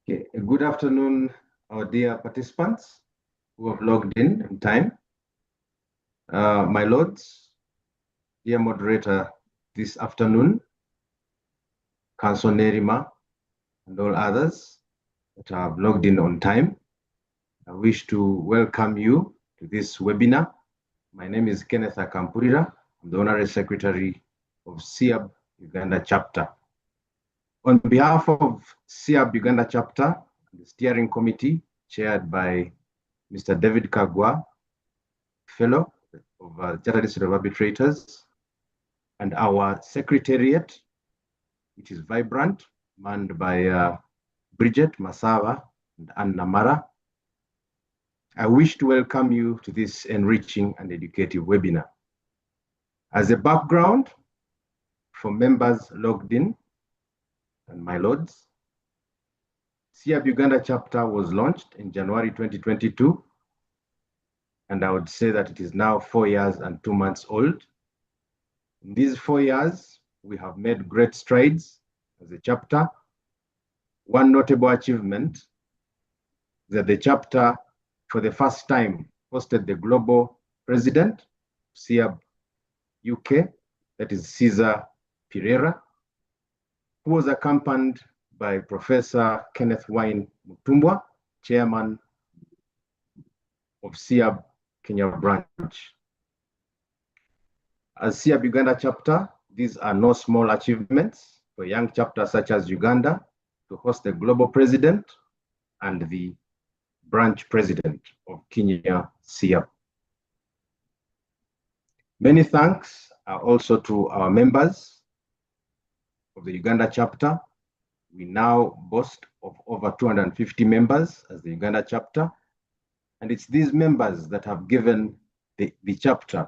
Okay. Good afternoon, our dear participants who have logged in time. My lords, dear moderator this afternoon, Council Nerima, and all others that have logged in on time. I wish to welcome you to this webinar. My name is Kenneth Akampurira. I'm the Honorary Secretary of SIAB Uganda Chapter. On behalf of SIAB Uganda Chapter, the steering committee chaired by Mr. David Kagwa, Fellow of Chartered Institute of Arbitrators, and our secretariat, which is vibrant, manned by Bridget Masava and Anna Mara. I wish to welcome you to this enriching and educative webinar. As a background for members logged in, and my lords, SIAB Uganda chapter was launched in January 2022, and I would say that it is now 4 years and 2 months old. In these 4 years, we have made great strides as a chapter. One notable achievement is that the chapter, for the first time, hosted the global president, SIAB UK, that is Cesar Pereira, who was accompanied by Professor Kenneth Wine Mutumbwa, chairman of SIAB Kenya branch. As SIAB Uganda chapter, these are no small achievements for a young chapter such as Uganda to host the global president and the branch president of Kenya SIAB. Many thanks are also to our members of the Uganda chapter. We now boast of over 250 members as the Uganda chapter, and it's these members that have given the chapter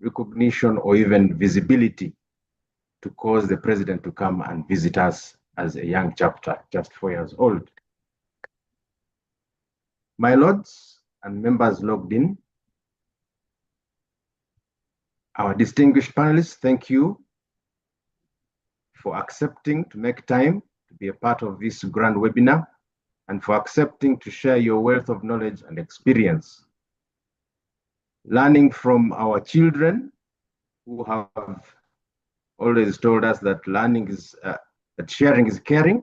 recognition or even visibility to cause the president to come and visit us as a young chapter, just 4 years old. My lords and members logged in, our distinguished panelists, thank you for accepting to make time to be a part of this grand webinar and for accepting to share your wealth of knowledge and experience. Learning from our children who have always told us that learning is, that sharing is caring.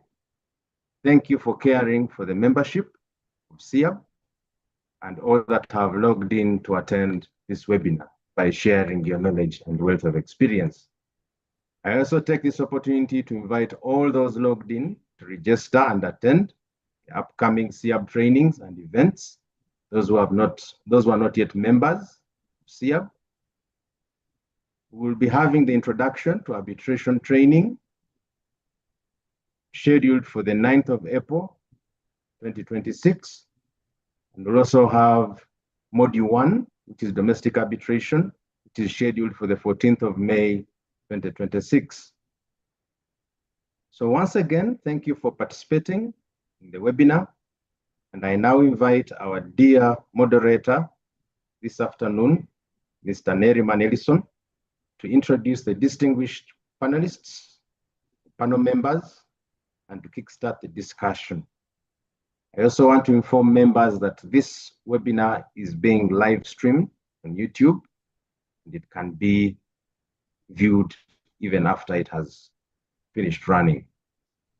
Thank you for caring for the membership of SIAB and all that have logged in to attend this webinar by sharing your knowledge and wealth of experience. I also take this opportunity to invite all those logged in to register and attend the upcoming SIAB trainings and events. Those who are not yet members of SIAB. We will be having the introduction to arbitration training scheduled for the 9th of April, 2026. And we'll also have module 1, which is domestic arbitration, which is scheduled for the 14th of May, 2026. So once again, thank you for participating in the webinar. And I now invite our dear moderator this afternoon, Mr. Nerima Nelson, to introduce the distinguished panelists, panel members, and to kickstart the discussion. I also want to inform members that this webinar is being live streamed on YouTube, and it can be viewed even after it has finished running.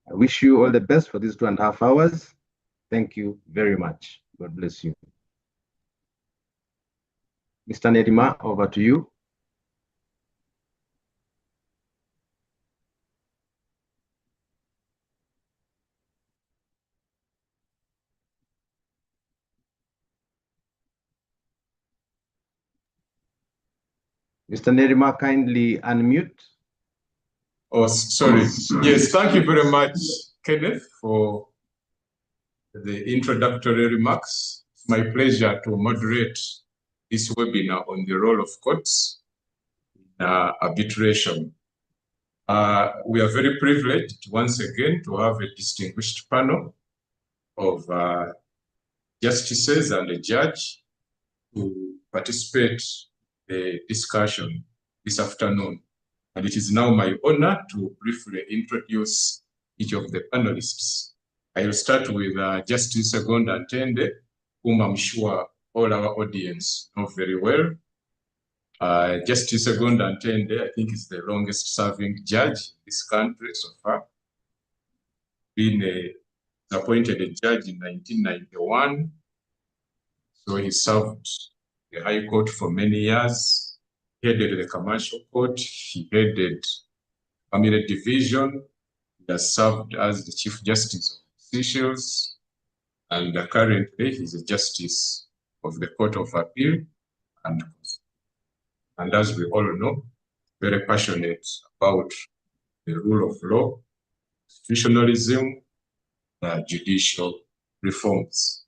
I wish you all the best for these 2.5 hours. Thank you very much. God bless you. Mr. Nerima, over to you. Mr. Nerima, kindly unmute. Oh, sorry. Yes, thank you very much, Kenneth, for the introductory remarks. It's my pleasure to moderate this webinar on the role of courts in arbitration. We are very privileged once again to have a distinguished panel of justices and a judge to participate in the discussion this afternoon. And it is now my honor to briefly introduce each of the panelists. I will start with Justice Segonda Ntende, whom I'm sure all our audience know very well. Justice Segonda Ntende, I think, is the longest serving judge in this country so far. Been appointed a judge in 1991. So he served the High Court for many years, headed the Commercial Court, he headed Family Division, he has served as the Chief Justice of Seychelles, and currently he's a Justice of the Court of Appeal. And as we all know, very passionate about the rule of law, constitutionalism, judicial reforms.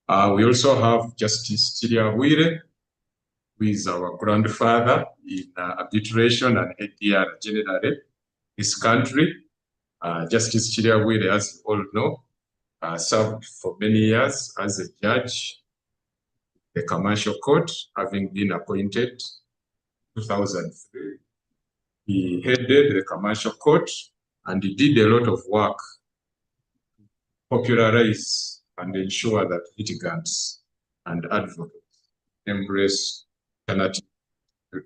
We also have Justice Chiriagwire, who is our grandfather in arbitration and ADR generally. This country, Justice Chiriagwire, as you all know, served for many years as a judge in the Commercial Court, having been appointed in 2003. He headed the Commercial Court and he did a lot of work to popularize and ensure that litigants and advocates embrace alternative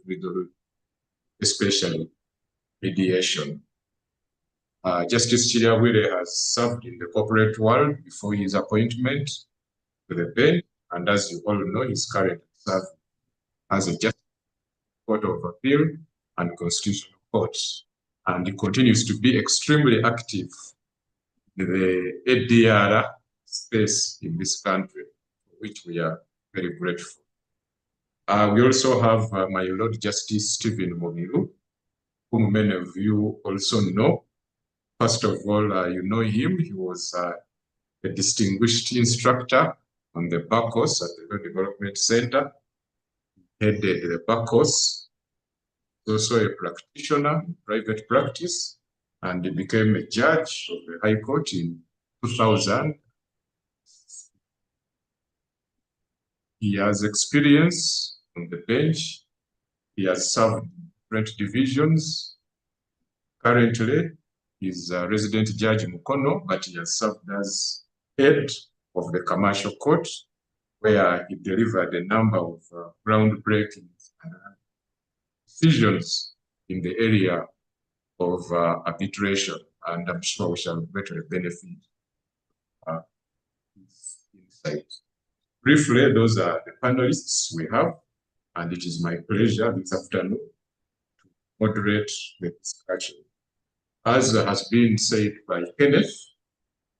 legal, especially mediation. Justice Chiriagwire has served in the corporate world before his appointment to the bench, and as you all know, he's currently served as a Justice Court of Appeal and Constitutional Court, and he continues to be extremely active in the ADR space in this country, for which we are very grateful. We also have my Lord Justice Stephen Momiru, whom many of you also know. First of all, you know him. He was a distinguished instructor on the bar course at the Law Development Center. He headed the bar course. Also a practitioner in private practice, and he became a judge of the High Court in 2000. He has experience on the bench. He has served different divisions. Currently, he's a resident judge in Mukono, but he has served as head of the Commercial Court, where he delivered a number of groundbreaking decisions in the area of arbitration, and I'm sure we shall greatly benefit his insight. Briefly, those are the panelists we have, and it is my pleasure this afternoon to moderate the discussion. As has been said by Kenneth,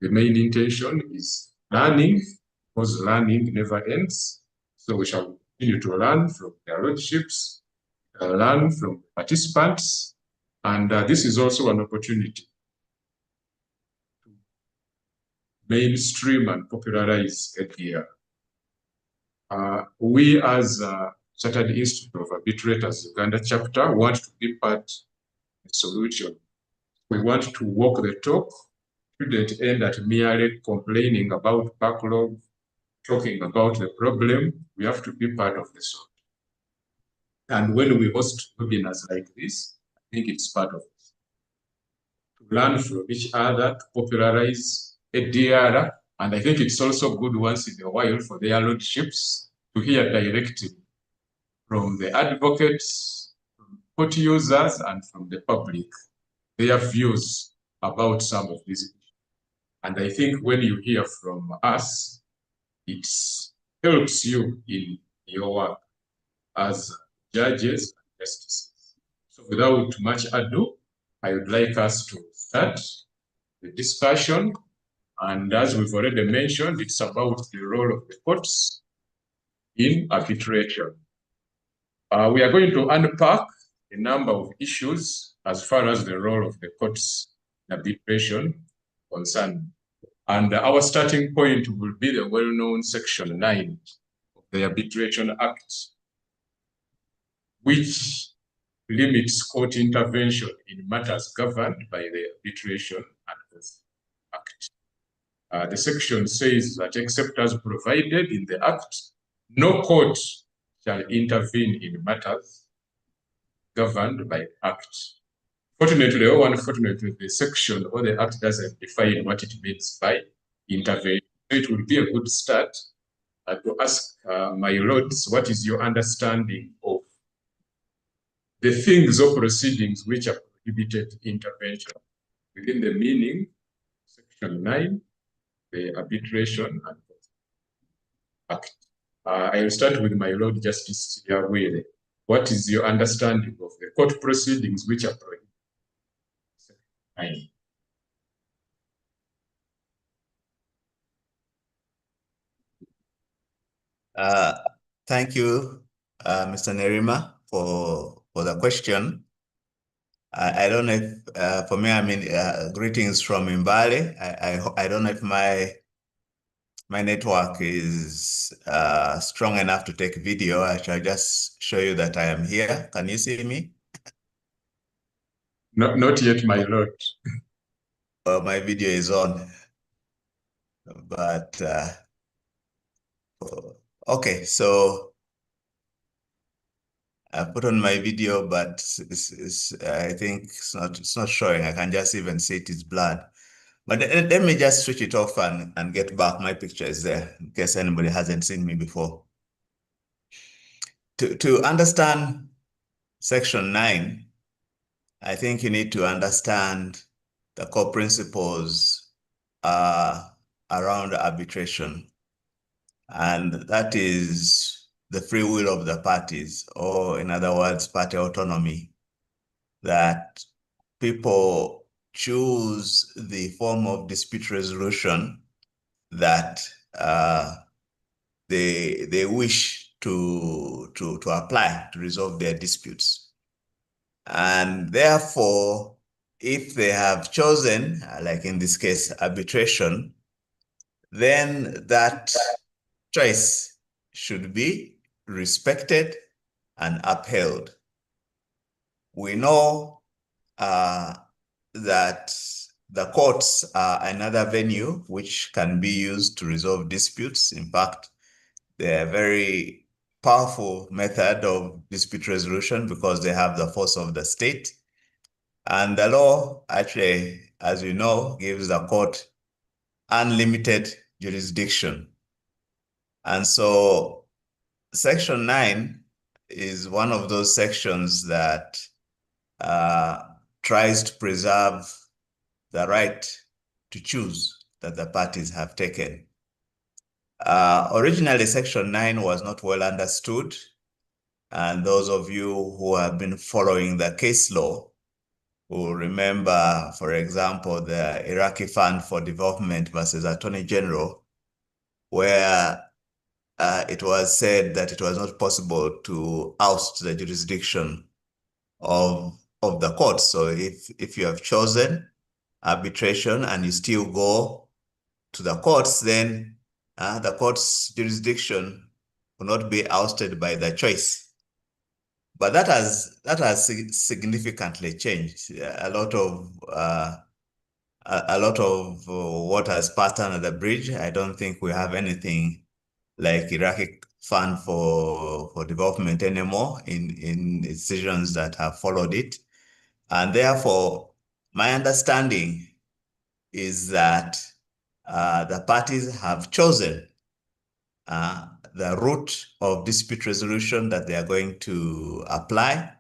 the main intention is learning, because learning never ends. So we shall continue to learn from their lordships, learn from participants, and this is also an opportunity to mainstream and popularize ADR. We as Chartered Institute of Arbitrators Uganda chapter want to be part of the solution. We want to walk the talk, shouldn't end at merely complaining about backlog, talking about the problem. We have to be part of the solution. And when we host webinars like this, I think it's part of it. To learn from each other, to popularize ADR, and I think it's also good once in a while for their lordships to hear directly from the advocates, from court users, and from the public, their views about some of these issues. And I think when you hear from us, it helps you in your work as judges and justices. So without much ado, I would like us to start the discussion. And as we've already mentioned, it's about the role of the courts in arbitration. We are going to unpack a number of issues as far as the role of the courts in arbitration concerned. And our starting point will be the well-known Section 9 of the Arbitration Act, which limits court intervention in matters governed by the Arbitration Act. The section says that except as provided in the Act, no court shall intervene in matters governed by the Act. Fortunately or unfortunately, the section or the Act doesn't define what it means by intervention. It would be a good start to ask my lords, what is your understanding of the things or proceedings which are prohibited intervention within the meaning, section 9, the Arbitration Act. I will start with my Lord Justice Yawere. What is your understanding of the court proceedings which are prohibited? Section 9. Thank you, Mr. Nerima, for the question. I don't know if, for me, I mean, greetings from Mbale. I don't know if my network is strong enough to take video. I shall just show you that I am here. Can you see me? Not yet, my lord. My video is on, but okay. So I put on my video, but I think it's not showing. I can just even see it is blurred. But let me just switch it off and get back. My picture is there in case anybody hasn't seen me before. To understand Section 9, I think you need to understand the core principles around arbitration. And that is the free will of the parties, or in other words, party autonomy, that people choose the form of dispute resolution that they wish to apply to resolve their disputes. And therefore, if they have chosen, like in this case, arbitration, then that choice should be respected and upheld. We know that the courts are another venue which can be used to resolve disputes. In fact, they're a very powerful method of dispute resolution because they have the force of the state. And the law actually, as you know, gives the court unlimited jurisdiction. And so Section 9 is one of those sections that tries to preserve the right to choose that the parties have taken. Originally, Section 9 was not well understood. And those of you who have been following the case law will remember, for example, the Iraqi Fund for Development versus Attorney General, where it was said that it was not possible to oust the jurisdiction of the court. So if you have chosen arbitration and you still go to the courts, then the court's jurisdiction will not be ousted by the choice. But that has significantly changed. A lot of what has passed under the bridge. I don't think we have anything like Iraqi Fund for Development anymore in decisions that have followed it. And therefore, my understanding is that the parties have chosen the route of dispute resolution that they are going to apply.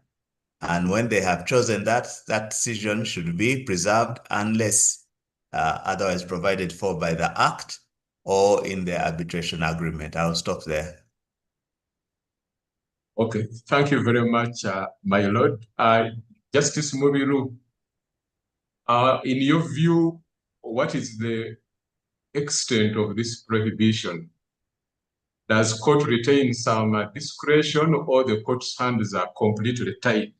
And when they have chosen that decision should be preserved unless otherwise provided for by the Act or in the arbitration agreement. I'll stop there. Okay, thank you very much, my lord. Justice Mubiru, in your view, what is the extent of this prohibition? Does court retain some discretion, or the court's hands are completely tied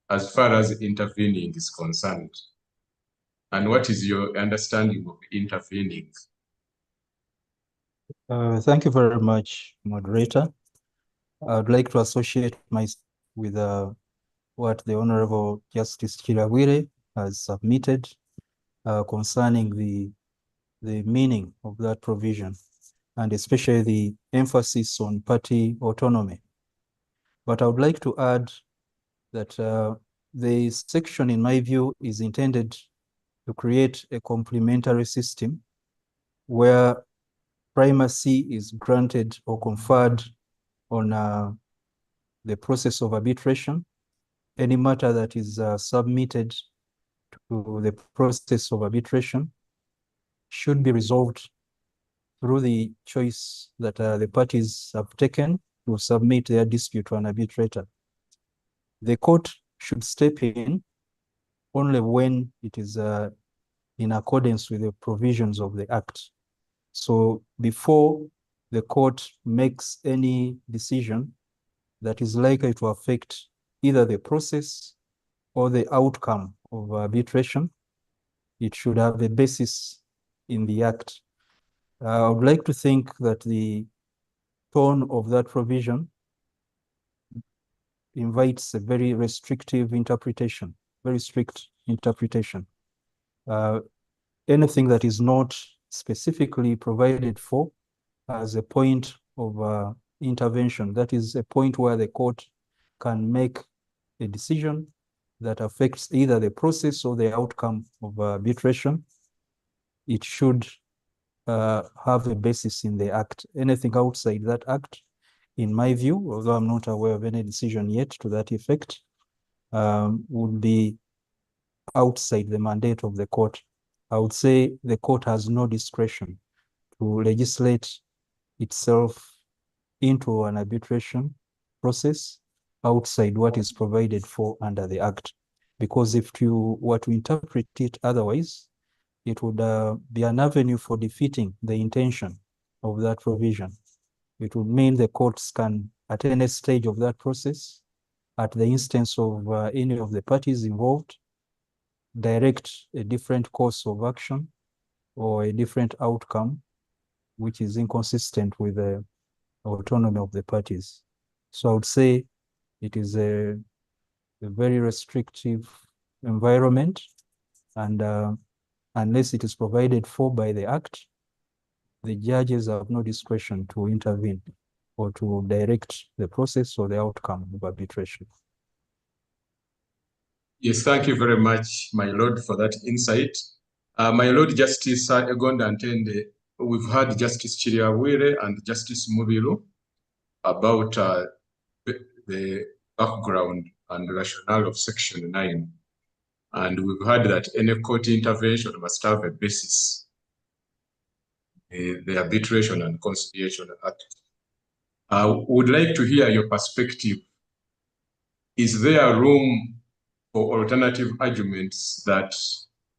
as far as intervening is concerned? And what is your understanding of intervening? Thank you very much, moderator. I'd like to associate myself with what the Honorable Justice Chilawire has submitted concerning the meaning of that provision, and especially the emphasis on party autonomy. But I would like to add that the section, in my view, is intended to create a complementary system where primacy is granted or conferred on the process of arbitration. Any matter that is submitted to the process of arbitration should be resolved through the choice that the parties have taken to submit their dispute to an arbitrator. The court should step in only when it is in accordance with the provisions of the Act. So before the court makes any decision that is likely to affect either the process or the outcome of arbitration, it should have a basis in the Act. I would like to think that the tone of that provision invites a very restrictive interpretation, very strict interpretation. Anything that is not specifically provided for as a point of intervention, that is a point where the court can make a decision that affects either the process or the outcome of arbitration, it should have a basis in the Act. Anything outside that Act, in my view, although I'm not aware of any decision yet to that effect, would be outside the mandate of the court. I would say the court has no discretion to legislate itself into an arbitration process outside what is provided for under the Act. Because if you were to interpret it otherwise, it would be an avenue for defeating the intention of that provision. It would mean the courts can, at any stage of that process, at the instance of any of the parties involved, direct a different course of action or a different outcome, which is inconsistent with the autonomy of the parties. So I would say it is a very restrictive environment, and unless it is provided for by the Act, the judges have no discretion to intervene or to direct the process or the outcome of arbitration. Yes, thank you very much, my Lord, for that insight. My Lord Justice Egonda Ntende, we've heard Justice Chiriawire and Justice Mubiru about the background and rationale of Section 9. And we've heard that any court intervention must have a basis, the Arbitration and Conciliation Act. I would like to hear your perspective. Is there room for alternative arguments that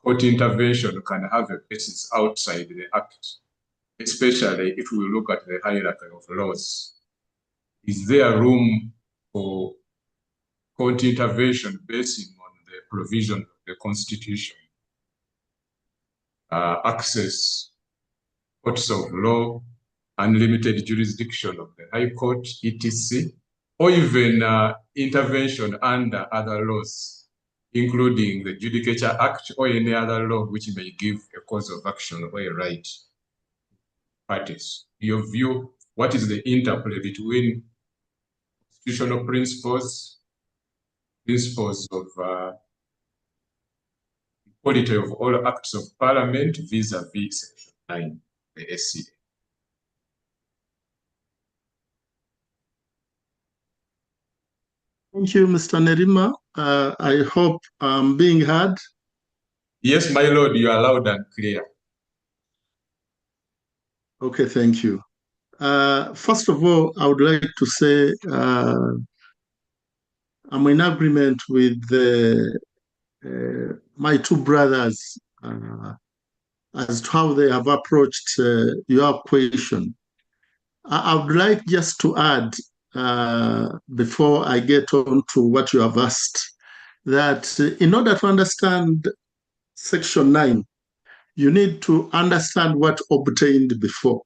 court intervention can have a basis outside the Act, especially if we look at the hierarchy of laws? Is there room for court intervention based on the provision of the Constitution, access, courts of law, unlimited jurisdiction of the High Court, etc., or even intervention under other laws, including the Judicature Act or any other law which may give a cause of action or a right parties? Your view, what is the interplay between constitutional principles of equality of all acts of parliament vis-a-vis Section 9, the SCA? Thank you, Mr. Nerima. I hope I'm being heard. Yes, my Lord, you are loud and clear. Okay, thank you. First of all, I would like to say I'm in agreement with my two brothers as to how they have approached your question. I would like just to add, before I get on to what you have asked, that in order to understand Section 9, you need to understand what obtained before.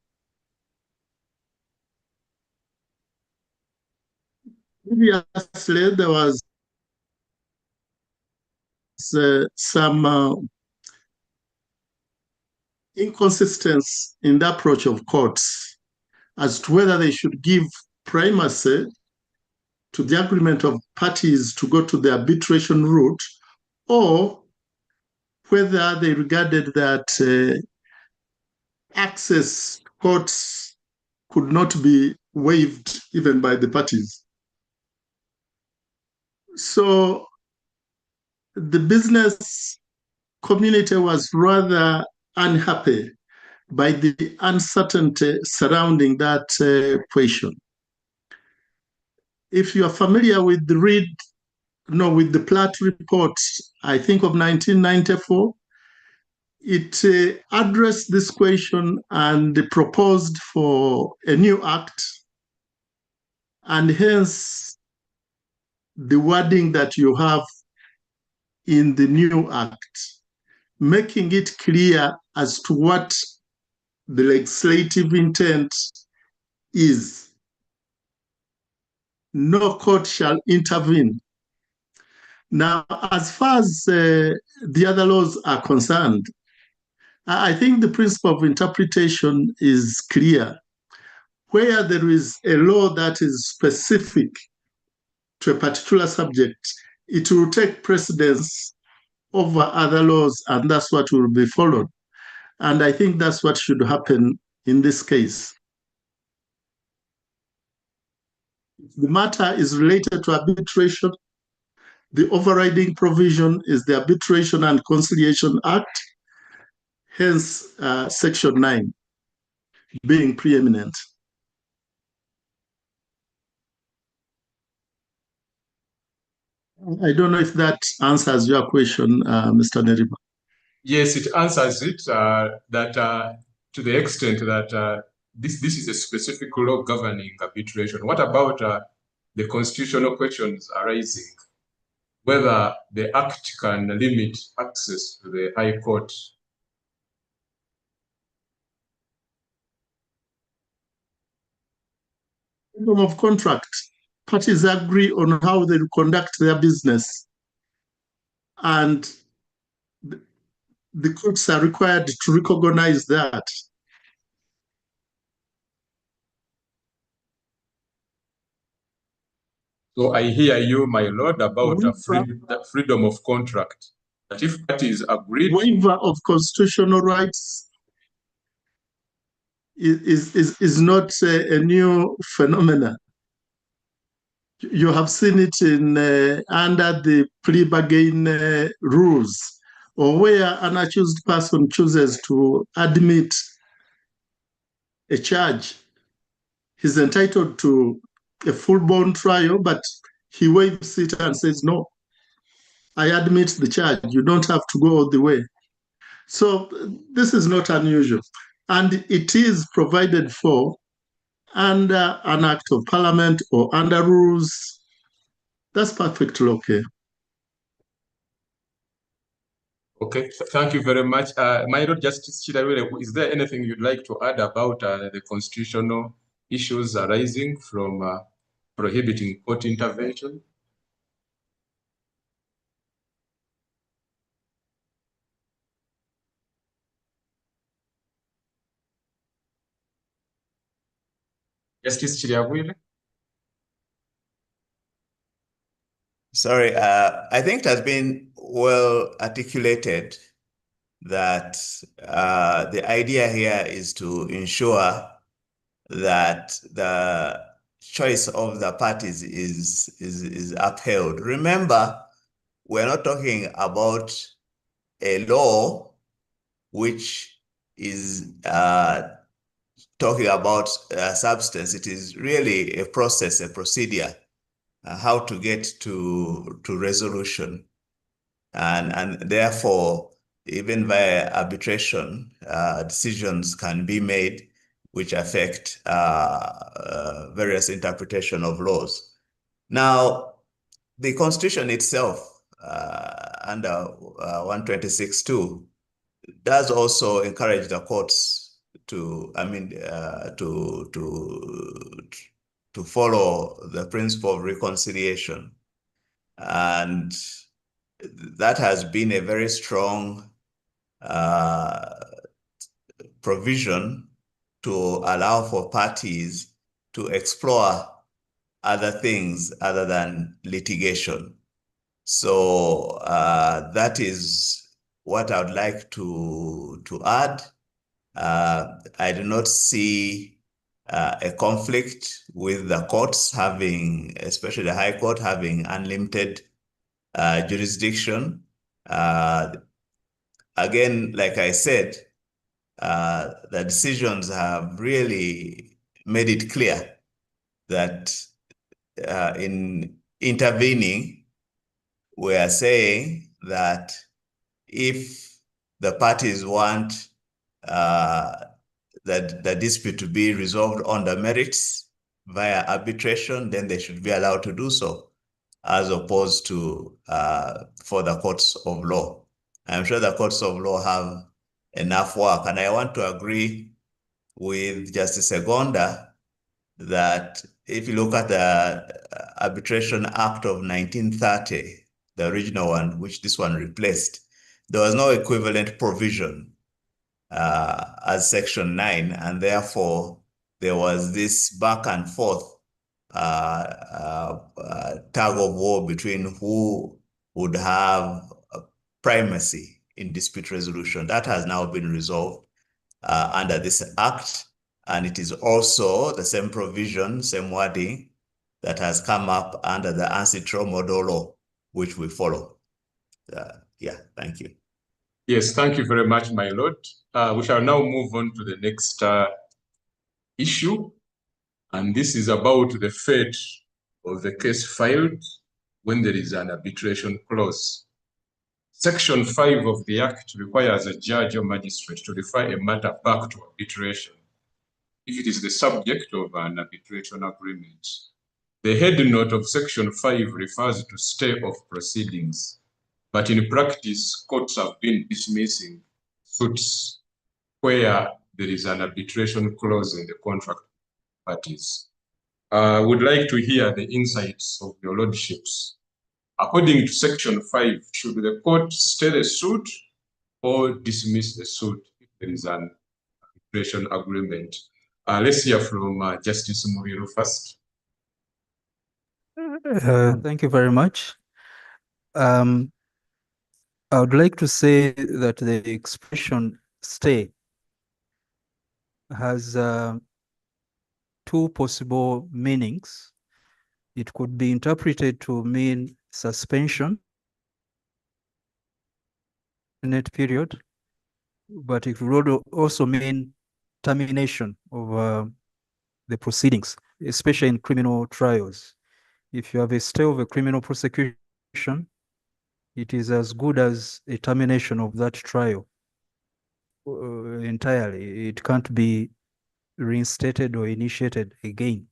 Previously, there was some inconsistency in the approach of courts as to whether they should give primacy to the agreement of parties to go to the arbitration route, or whether they regarded that access courts could not be waived even by the parties. So the business community was rather unhappy by the uncertainty surrounding that question. If you are familiar with the Platt report, I think of 1994, it addressed this question and proposed for a new act, and hence the wording that you have in the new act, making it clear as to what the legislative intent is. No court shall intervene. Now, as far as the other laws are concerned, I think the principle of interpretation is clear. Where there is a law that is specific to a particular subject, it will take precedence over other laws, and that's what will be followed. And I think that's what should happen in this case. The matter is related to arbitration. The overriding provision is the Arbitration and Conciliation Act, hence Section 9 being preeminent. I don't know if that answers your question, Mr. Nerima. Yes, it answers it, that to the extent that this is a specific law governing arbitration. What about the constitutional questions arising, whether the Act can limit access to the High Court? Freedom of contract. Parties agree on how they conduct their business, and the courts are required to recognize that. So I hear you, my lord, about freedom of contract. That if parties agree, waiver of constitutional rights is not a new phenomenon. You have seen it in under the plea bargain rules, or where an accused person chooses to admit a charge. He's entitled to a full-blown trial, but he waives it and says, no, I admit the charge. You don't have to go all the way. So this is not unusual. And it is provided for under an act of parliament or under rules. That's perfectly okay. Okay, thank you very much. My Lord Justice Chidawele, is there anything you'd like to add about the constitutional issues arising from prohibiting court intervention? Justice Chidawele? Sorry, I think it has been well articulated that the idea here is to ensure that the choice of the parties is upheld. Remember, we're not talking about a law which is talking about substance. It is really a process, a procedure, how to get to resolution. And therefore, even via arbitration, decisions can be made which affect various interpretation of laws. Now, the Constitution itself, under 126(2), does also encourage the courts to follow the principle of reconciliation. And that has been a very strong provision to allow for parties to explore other things other than litigation. So that is what I would like to add. I do not see a conflict with the courts having, especially the High Court, having unlimited jurisdiction. Again, like I said, the decisions have really made it clear that in intervening, we are saying that if the parties want the dispute to be resolved on the merits via arbitration, then they should be allowed to do so, as opposed to for the courts of law. I'm sure the courts of law have enough work, and I want to agree with Justice Segonda that if you look at the Arbitration Act of 1930, the original one, which this one replaced, there was no equivalent provision as Section 9, and therefore there was this back and forth tug of war between who would have primacy in dispute resolution. That has now been resolved under this act, and it is also the same provision, same wording that has come up under the Ancitro model law, which we follow. Yeah, thank you. Yes, thank you very much, my lord. We shall now move on to the next issue, and this is about the fate of the case filed when there is an arbitration clause. Section 5 of the Act requires a judge or magistrate to refer a matter back to arbitration if it is the subject of an arbitration agreement. The head note of Section 5 refers to stay of proceedings, but in practice, courts have been dismissing suits where there is an arbitration clause in the contract parties. I would like to hear the insights of your lordships. According to Section 5, should the court stay the suit or dismiss the suit if there is an arbitration agreement? Let's hear from Justice Muriru first. Thank you very much. I would like to say that the expression stay has two possible meanings. It could be interpreted to mean suspension, period, but it would also mean termination of the proceedings, especially in criminal trials. If you have a stay of a criminal prosecution, it is as good as a termination of that trial entirely. It can't be reinstated or initiated again.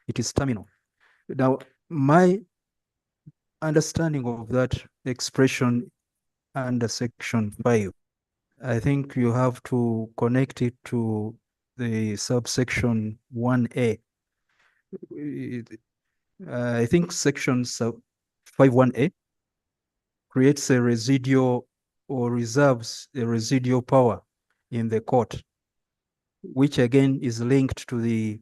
It is terminal. Now, my understanding of that expression under Section 5, I think you have to connect it to the subsection 1A. I think Section 5.1A creates a residual or reserves a residual power in the court, which again is linked to the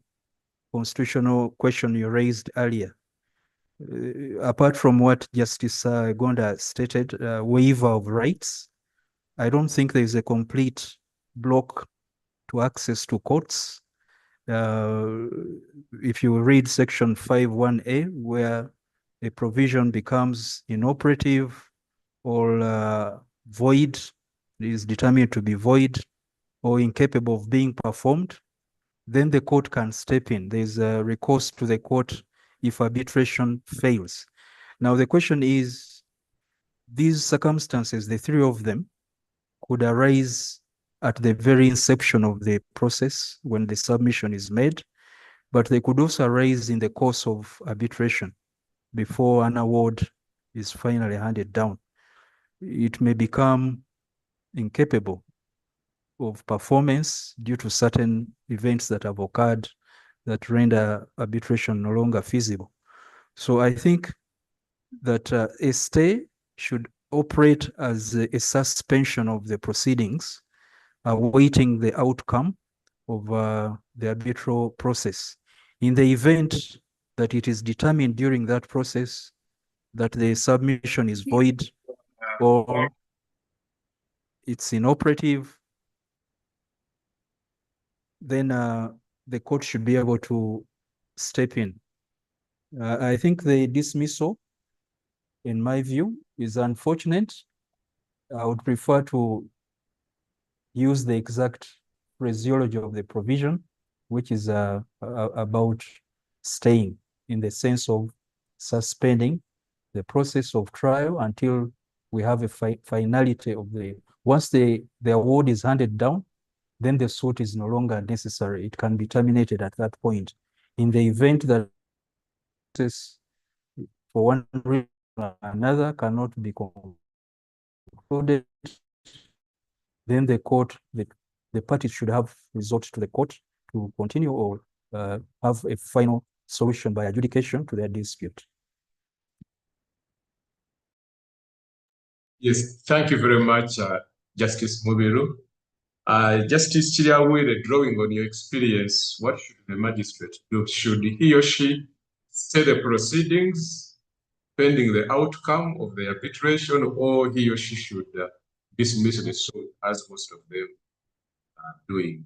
constitutional question you raised earlier. Apart from what Justice Gonda stated, waiver of rights, I don't think there is a complete block to access to courts. If you read Section 5.1A, where a provision becomes inoperative or void, is determined to be void or incapable of being performed, then the court can step in. There's a recourse to the court if arbitration fails. Now, the question is, these circumstances, the three of them, could arise at the very inception of the process when the submission is made, but they could also arise in the course of arbitration before an award is finally handed down. It may become incapable of performance due to certain events that have occurred that render arbitration no longer feasible. So I think that a stay should operate as a suspension of the proceedings, awaiting the outcome of the arbitral process. In the event that it is determined during that process that the submission is void or it's inoperative, then the court should be able to step in. I think the dismissal, in my view, is unfortunate. I would prefer to use the exact phraseology of the provision, which is about staying, in the sense of suspending the process of trial until we have a finality of once the award is handed down, then the suit is no longer necessary. It can be terminated at that point. In the event that this, for one reason or another, cannot be concluded, then the court, the parties should have resort to the court to continue or have a final solution by adjudication to their dispute. Yes, thank you very much, Justice Mubiru. Justice Chiriawire, drawing on your experience, what should the magistrate do? Should he or she stay the proceedings pending the outcome of the arbitration, or he or she should dismiss the suit, as most of them are doing?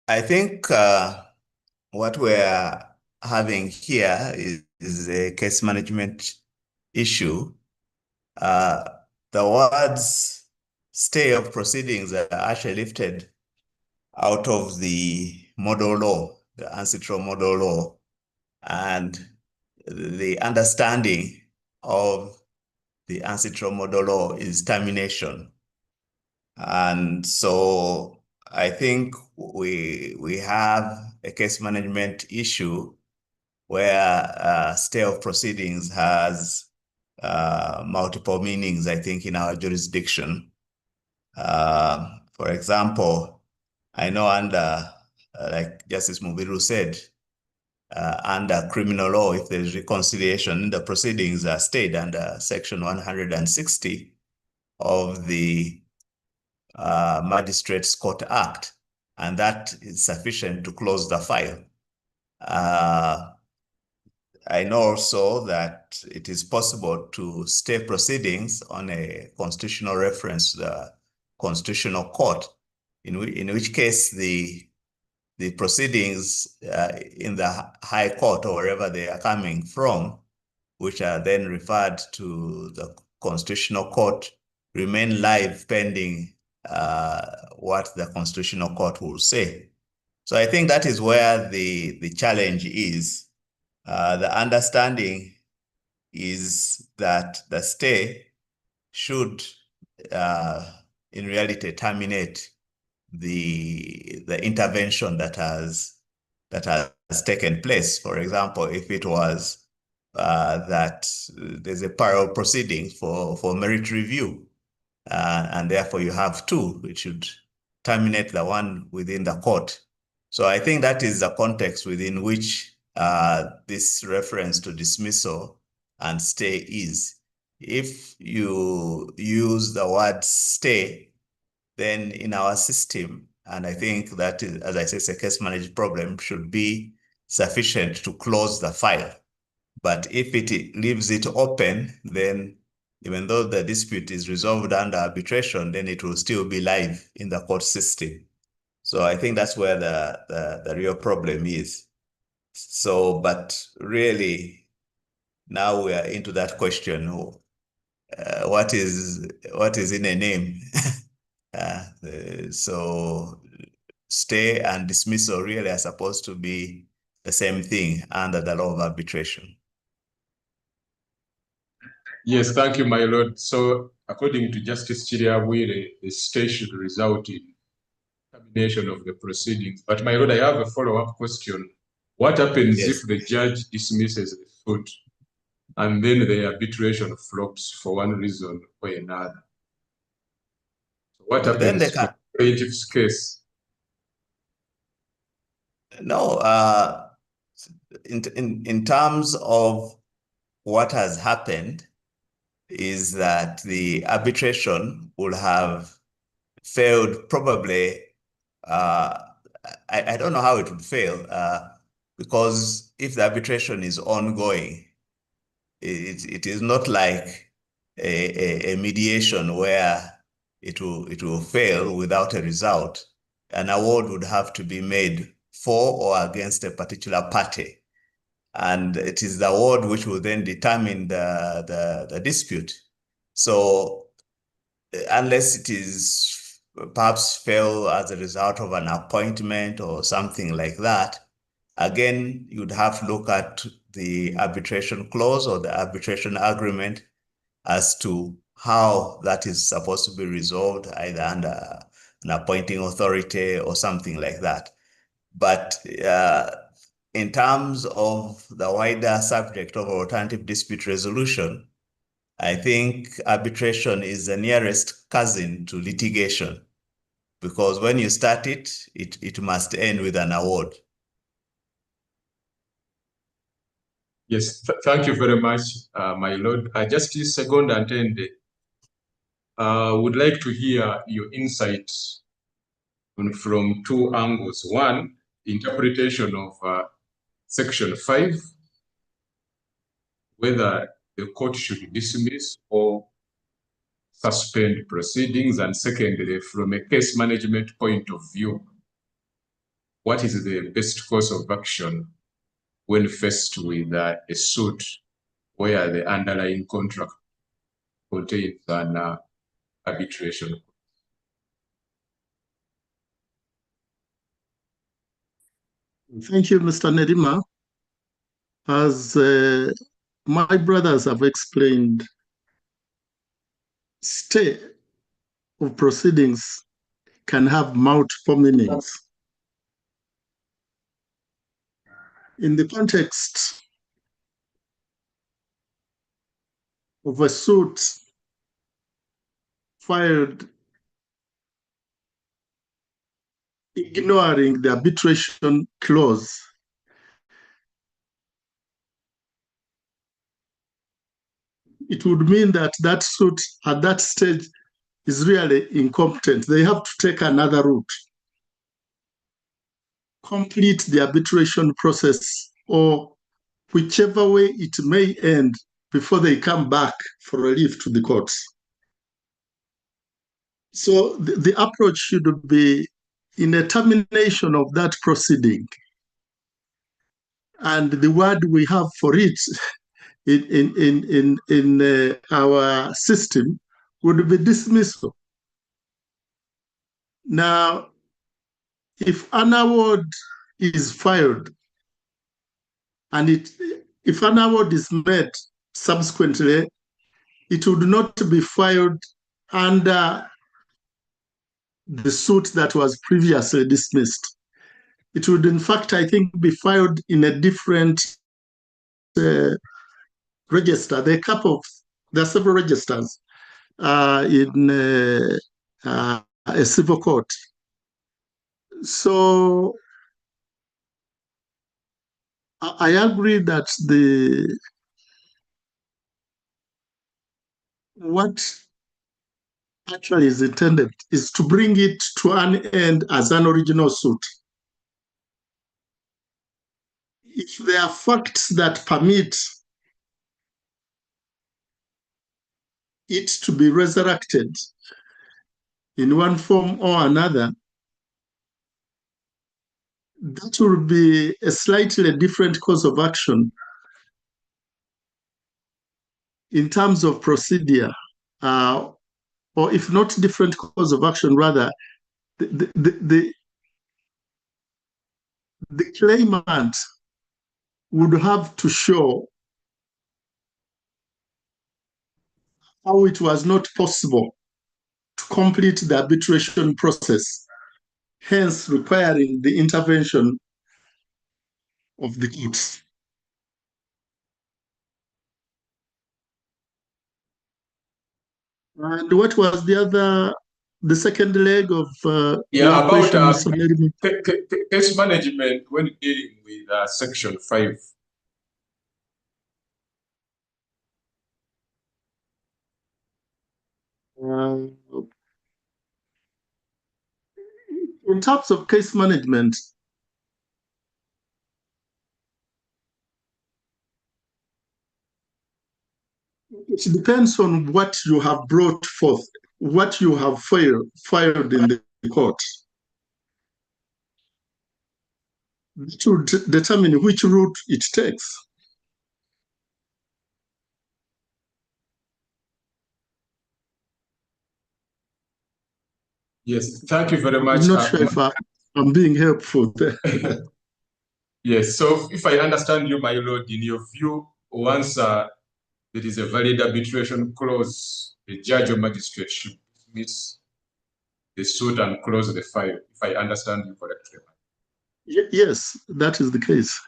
I think what we're having here is a case management issue. The words stay of proceedings are actually lifted out of the model law, the ancestral model law, and the understanding of the ancestral model law is termination. And so I think we have a case management issue where stay of proceedings has multiple meanings, I think, in our jurisdiction. For example, I know under, like Justice Mubiru said, under criminal law, if there is reconciliation, the proceedings are stayed under Section 160 of the Magistrates Court Act, and that is sufficient to close the file. I know also that it is possible to stay proceedings on a constitutional reference, the Constitutional Court, in which case the proceedings in the High Court or wherever they are coming from, which are then referred to the Constitutional Court, remain live pending what the Constitutional Court will say. So I think that is where the challenge is. The understanding is that the stay should, in reality, terminate the intervention that has taken place. For example, if it was that there's a parallel proceeding for merit review, and therefore you have two, it should terminate the one within the court. So I think that is the context within which this reference to dismissal and stay is. If you use the word stay, then in our system, and I think that is, as I say, it's a case managed problem, should be sufficient to close the file. But if it leaves it open, then even though the dispute is resolved under arbitration, then it will still be live in the court system. So I think that's where the real problem is. So, but really, now we are into that question, what is in a name? So stay and dismissal really are supposed to be the same thing under the law of arbitration. Yes, thank you, my lord. So according to Justice Chiriawire, the stay should result in termination of the proceedings. But my lord, I have a follow-up question. What happens if the judge dismisses the suit and then the arbitration flops for one reason or another? What happens to the plaintiff's case? No, in terms of what has happened is that the arbitration will have failed probably. I don't know how it would fail, because if the arbitration is ongoing, it is not like a mediation where it will fail without a result. An award would have to be made for or against a particular party. And it is the award which will then determine the dispute. So unless it is perhaps fail as a result of an appointment or something like that, again, you'd have to look at the arbitration clause or the arbitration agreement as to how that is supposed to be resolved, either under an appointing authority or something like that. But in terms of the wider subject of alternative dispute resolution, I think arbitration is the nearest cousin to litigation, because when you start it must end with an award. Yes, thank you very much, my lord. Justice Second Antende, would like to hear your insights from two angles. One, interpretation of Section 5, whether the court should dismiss or suspend proceedings, and secondly, from a case management point of view, what is the best course of action when faced with a suit where the underlying contract contains an arbitration? Thank you, Mr. Nedima. As my brothers have explained, stay of proceedings can have multiple meanings. In the context of a suit filed ignoring the arbitration clause, it would mean that that suit at that stage is really incompetent. They have to take another route, complete the arbitration process, or whichever way it may end before they come back for relief to the courts. So the approach should be in a termination of that proceeding. And the word we have for it in our system would be dismissal. Now, if an award is filed and if an award is made subsequently, it would not be filed under the suit that was previously dismissed. It would, in fact, I think, be filed in a different register. There are several registers in a civil court. So I agree that what actually is intended is to bring it to an end as an original suit. If there are facts that permit it to be resurrected in one form or another, that will be a slightly different course of action in terms of procedure, or if not different course of action, rather, the claimant would have to show how it was not possible to complete the arbitration process, hence requiring the intervention of the courts. And what was the second leg of Yeah, about question, case management when dealing with Section 5. In terms of case management, It depends on what you have brought forth, what you have filed in the court. To determine which route it takes. Yes, thank you very much. I'm not sure if I'm being helpful there. Yes, so if I understand you, my lord, in your view, once there is a valid arbitration clause, the judge or magistrate should dismiss the suit and close the file, if I understand you correctly. Yes, that is the case.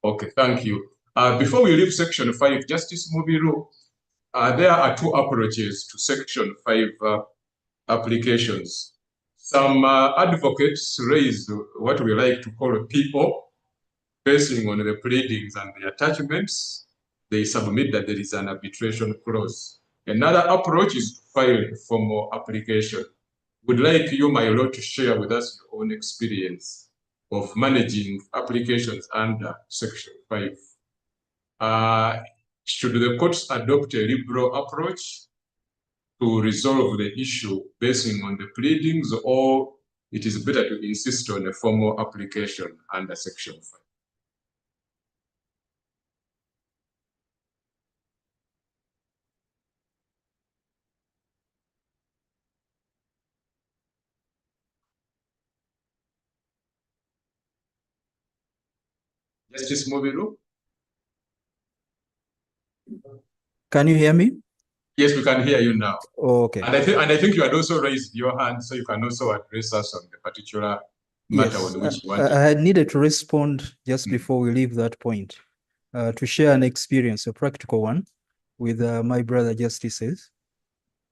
Okay, thank you. Before we leave Section 5, Justice Mubiru, there are two approaches to Section 5 applications. Some advocates raise what we like to call a people, basing on the pleadings and the attachments. They submit that there is an arbitration clause. Another approach is to file a formal application. Would like you, my lord, to share with us your own experience of managing applications under Section 5. Should the courts adopt a liberal approach to resolve the issue basing on the pleadings, or it is better to insist on a formal application under Section 5? Justice Mubiru? Can you hear me? Yes, we can hear you now. Oh, okay. And I think you had also raised your hand, so you can also address us on the particular matter on which you want I had needed to respond just before we leave that point, to share an experience, a practical one, with my brother justices,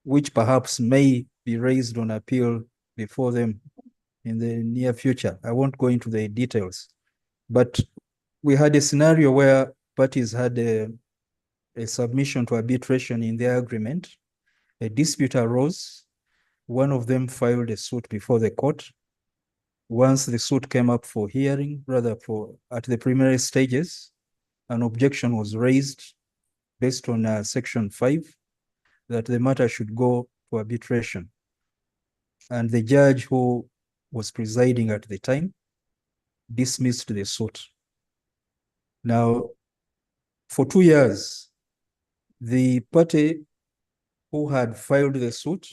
which perhaps may be raised on appeal before them in the near future. I won't go into the details, but we had a scenario where parties had a submission to arbitration in their agreement. A dispute arose. One of them filed a suit before the court. Once the suit came up for hearing, at the preliminary stages, an objection was raised based on Section 5 that the matter should go to arbitration. And the judge who was presiding at the time dismissed the suit. Now, for 2 years, the party who had filed the suit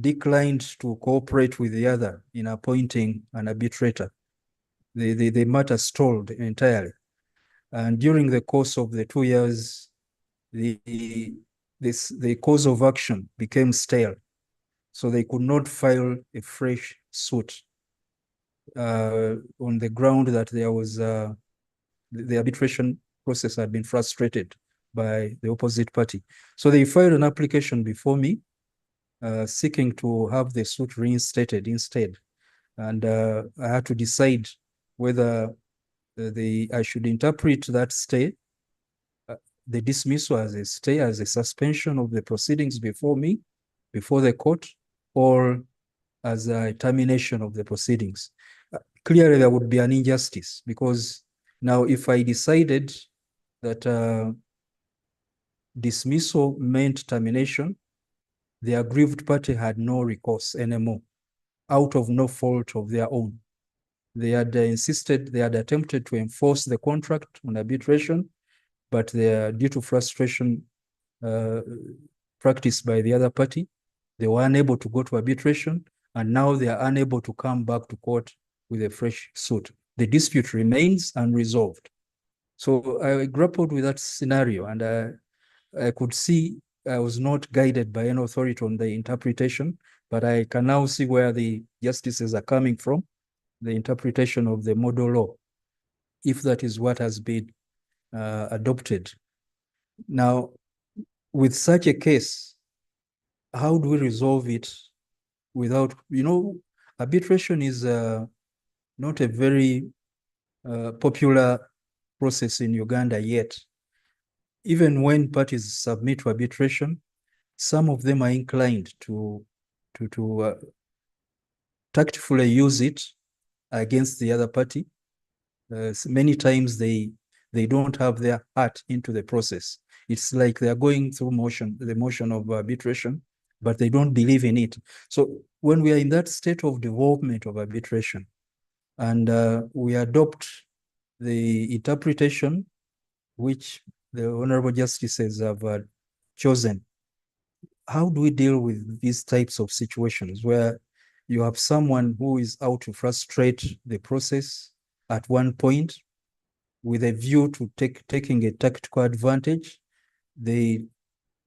declined to cooperate with the other in appointing an arbitrator. The matter stalled entirely. And during the course of the 2 years, the cause of action became stale. So they could not file a fresh suit on the ground that there was the arbitration process had been frustrated by the opposite party. So they filed an application before me, seeking to have the suit reinstated instead. And I had to decide whether I should interpret that stay, the dismissal as a stay, as a suspension of the proceedings before me, before the court, or as a termination of the proceedings. Clearly, there would be an injustice, because now if I decided that dismissal meant termination, the aggrieved party had no recourse anymore, out of no fault of their own. They had attempted to enforce the contract on arbitration, but due to frustration practiced by the other party, they were unable to go to arbitration, and now they are unable to come back to court with a fresh suit. The dispute remains unresolved. So I grappled with that scenario, and I could see I was not guided by any authority on the interpretation, but I can now see where the justices are coming from, the interpretation of the model law, if that is what has been adopted. Now, with such a case, how do we resolve it without, arbitration is not a very popular process in Uganda yet. Even when parties submit to arbitration, some of them are inclined to tactfully use it against the other party. Many times they don't have their heart into the process. It's like they are going through the motion of arbitration, but they don't believe in it. So when we are in that state of development of arbitration, and we adopt the interpretation which the honorable justices have chosen, how do we deal with these types of situations where you have someone who is out to frustrate the process at one point with a view to taking a tactical advantage? The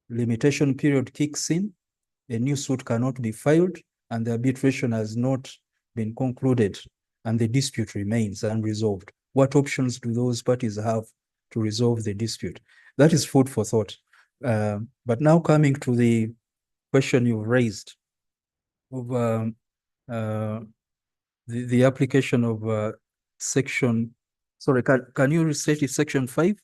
limitation period kicks in, a new suit cannot be filed, and the arbitration has not been concluded, and the dispute remains unresolved. What options do those parties have to resolve the dispute? That is food for thought. But now coming to the question you raised of the application of section, sorry, can you restate it, section 5?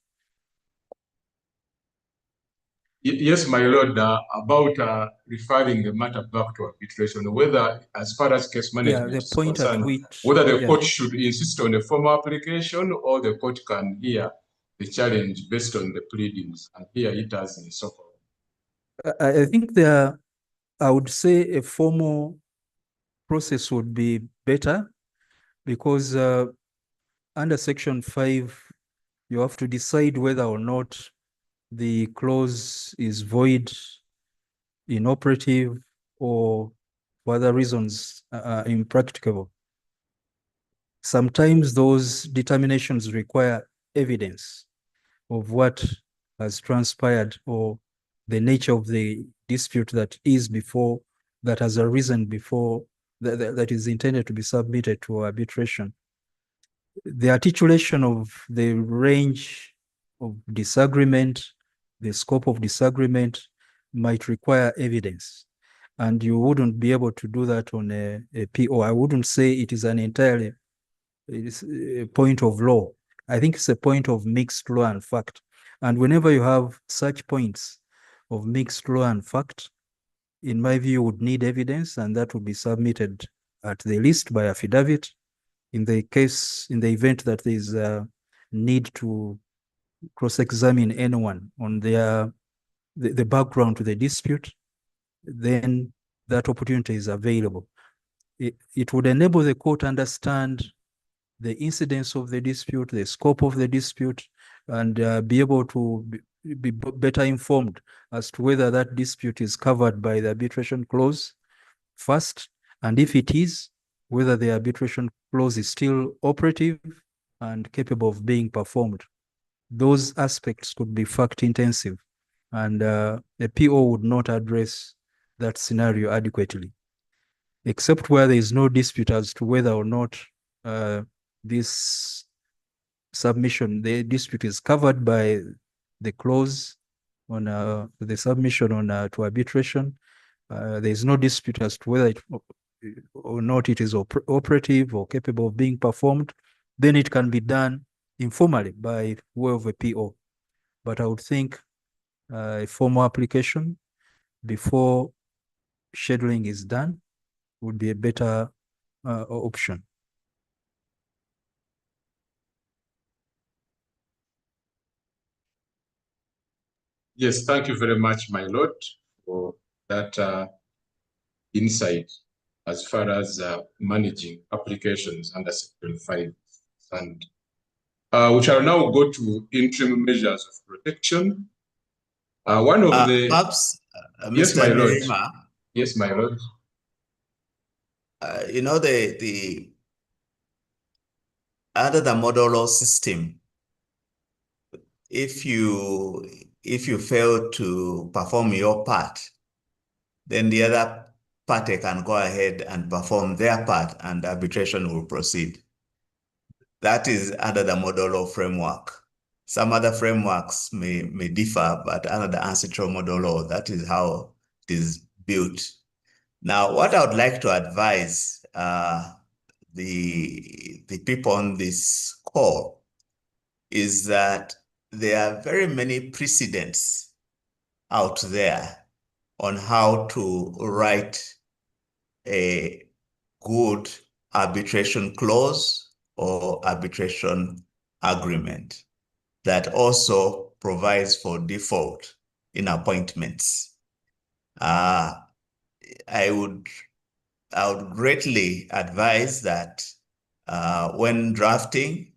Yes, my lord, about referring the matter back to arbitration, whether as far as case management the is point at concerned, which, whether the court should insist on a formal application or the court can hear the challenge based on the pleadings and hear it as a so forth. I think I would say a formal process would be better, because under section 5, you have to decide whether or not the clause is void, inoperative, or for other reasons impracticable. Sometimes those determinations require evidence of what has transpired or the nature of the dispute that has arisen before, that is intended to be submitted to arbitration. The articulation of the range of disagreement, the scope of disagreement might require evidence, and you wouldn't be able to do that on a PO. I wouldn't say it is a point of law. I think it's a point of mixed law and fact. And whenever you have such points of mixed law and fact, in my view, would need evidence, and that would be submitted at the least by affidavit. In the event that there is a need to cross-examine anyone on the background to the dispute, then that opportunity is available. It would enable the court to understand the incidence of the dispute, the scope of the dispute, and be able to be better informed as to whether that dispute is covered by the arbitration clause first, and if it is, whether the arbitration clause is still operative and capable of being performed. Those aspects could be fact intensive, and a PO would not address that scenario adequately, except where there is no dispute as to whether or not this submission, the dispute is covered by the clause on the submission on to arbitration. There is no dispute as to whether or not it is operative or capable of being performed. Then it can be done informally by way of a PO. But I would think a formal application before scheduling is done would be a better option. Yes, thank you very much, my lord, for that insight as far as managing applications under Section 5. And we shall now go to interim measures of protection. One of the... Perhaps, yes, Mr. my lord. Nerima, Yes, my lord. Under the model law system, if you fail to perform your part, then the other party can go ahead and perform their part and arbitration will proceed. That is under the model law framework. Some other frameworks may differ, but under the ancestral model law, that is how it is built. Now, what I would like to advise the people on this call is that there are very many precedents out there on how to write a good arbitration clause or arbitration agreement that also provides for default in appointments. I would greatly advise that when drafting,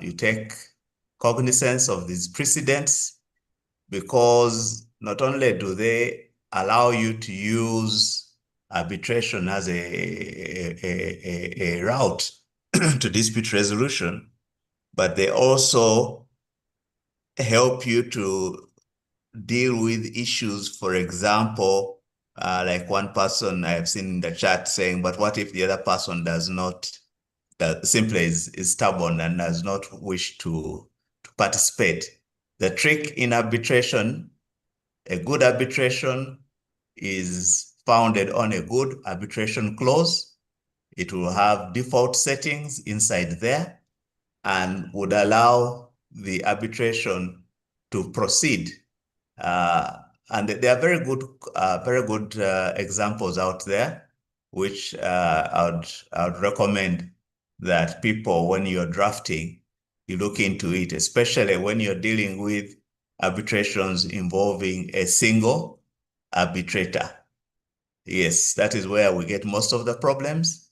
you take cognizance of these precedents, because not only do they allow you to use arbitration as a route to dispute resolution, but they also help you to deal with issues. For example, like one person I have seen in the chat saying, but what if the other person does not, simply is stubborn and does not wish to participate? The trick in arbitration, a good arbitration is founded on a good arbitration clause. It will have default settings inside there and would allow the arbitration to proceed. And there are very good examples out there, which I would recommend that people, when you're drafting, you look into it, especially when you're dealing with arbitrations involving a single arbitrator. Yes, that is where we get most of the problems,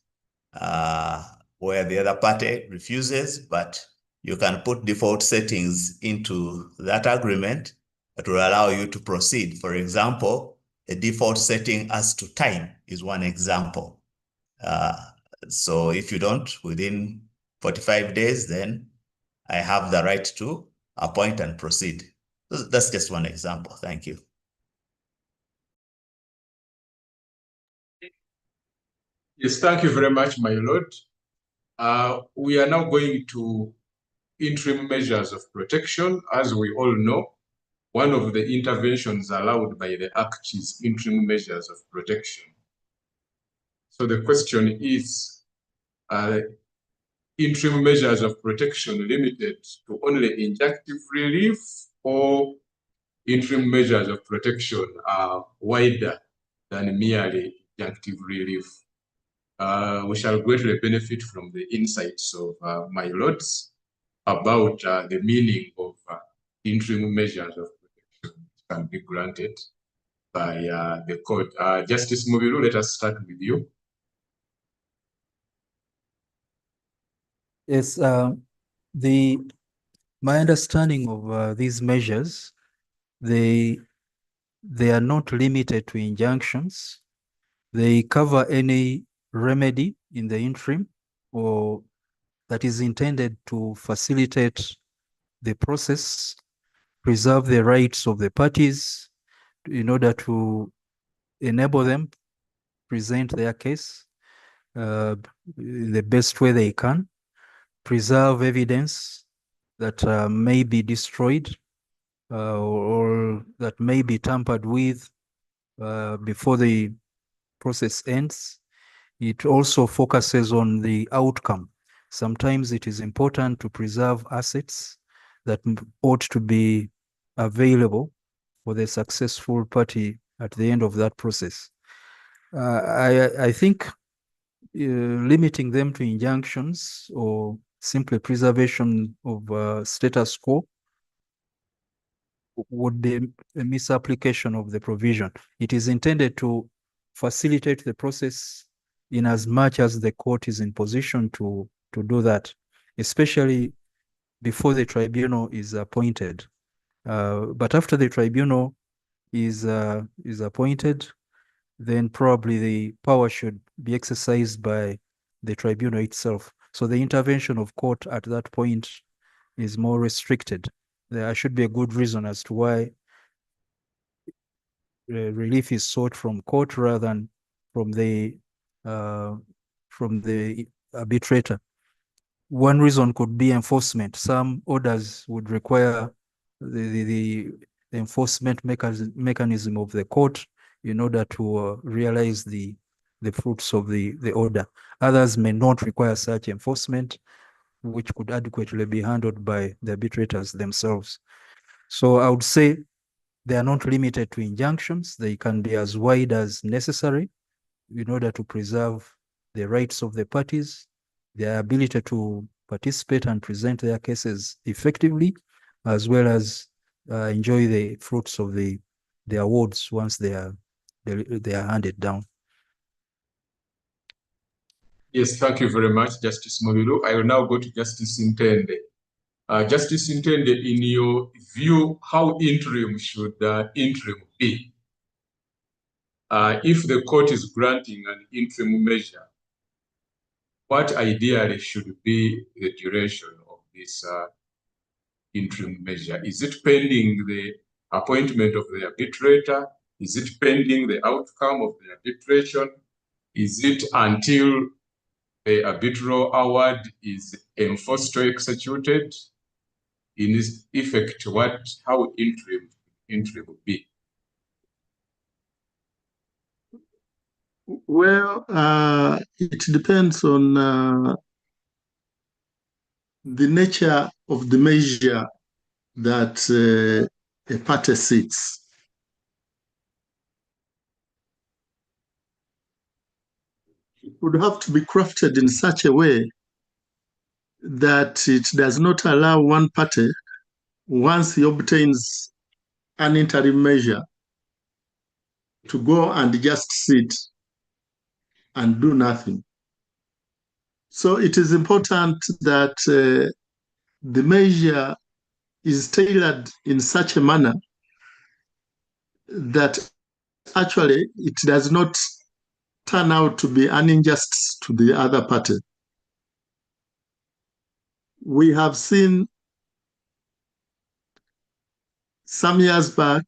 where the other party refuses, but you can put default settings into that agreement that will allow you to proceed. For example, a default setting as to time is one example. So if you don't, within 45 days, then I have the right to appoint and proceed. That's just one example. Thank you. Yes, thank you very much, my lord. We are now going to interim measures of protection. As we all know, one of the interventions allowed by the Act is interim measures of protection. So the question is, interim measures of protection limited to only injunctive relief, or interim measures of protection are wider than merely injunctive relief? We shall greatly benefit from the insights of my lords about the meaning of interim measures of protection which can be granted by the court. Justice Mubiru, let us start with you. Yes, my understanding of these measures, they are not limited to injunctions. They cover any remedy in the interim or that is intended to facilitate the process, preserve the rights of the parties in order to enable them present their case in the best way they can, preserve evidence that may be destroyed or that may be tampered with before the process ends. It also focuses on the outcome. Sometimes it is important to preserve assets that ought to be available for the successful party at the end of that process. I think limiting them to injunctions or simply preservation of status quo would be a misapplication of the provision. It is intended to facilitate the process in as much as the court is in position to do that, especially before the tribunal is appointed. But after the tribunal is appointed, then probably the power should be exercised by the tribunal itself. So the intervention of court at that point is more restricted. There should be a good reason as to why relief is sought from court rather than from the arbitrator. One reason could be enforcement. Some orders would require the enforcement mechanism of the court in order to realize the fruits of the order. Others may not require such enforcement, which could adequately be handled by the arbitrators themselves. So I would say they are not limited to injunctions. They can be as wide as necessary in order to preserve the rights of the parties, their ability to participate and present their cases effectively, as well as enjoy the fruits of the awards once they are handed down. Yes, thank you very much, Justice Mobilu. I will now go to Justice Intende. Justice Intende, in your view, how interim should interim be? If the court is granting an interim measure, what ideally should be the duration of this interim measure? Is it pending the appointment of the arbitrator? Is it pending the outcome of the arbitration? Is it until the arbitral award is enforced or executed? In its effect, how interim would be? Well, it depends on the nature of the measure that a party seeks. It would have to be crafted in such a way that it does not allow one party, once he obtains an interim measure, to go and just sit and do nothing. So it is important that the measure is tailored in such a manner that actually it does not turn out to be an injustice to the other party. We have seen some years back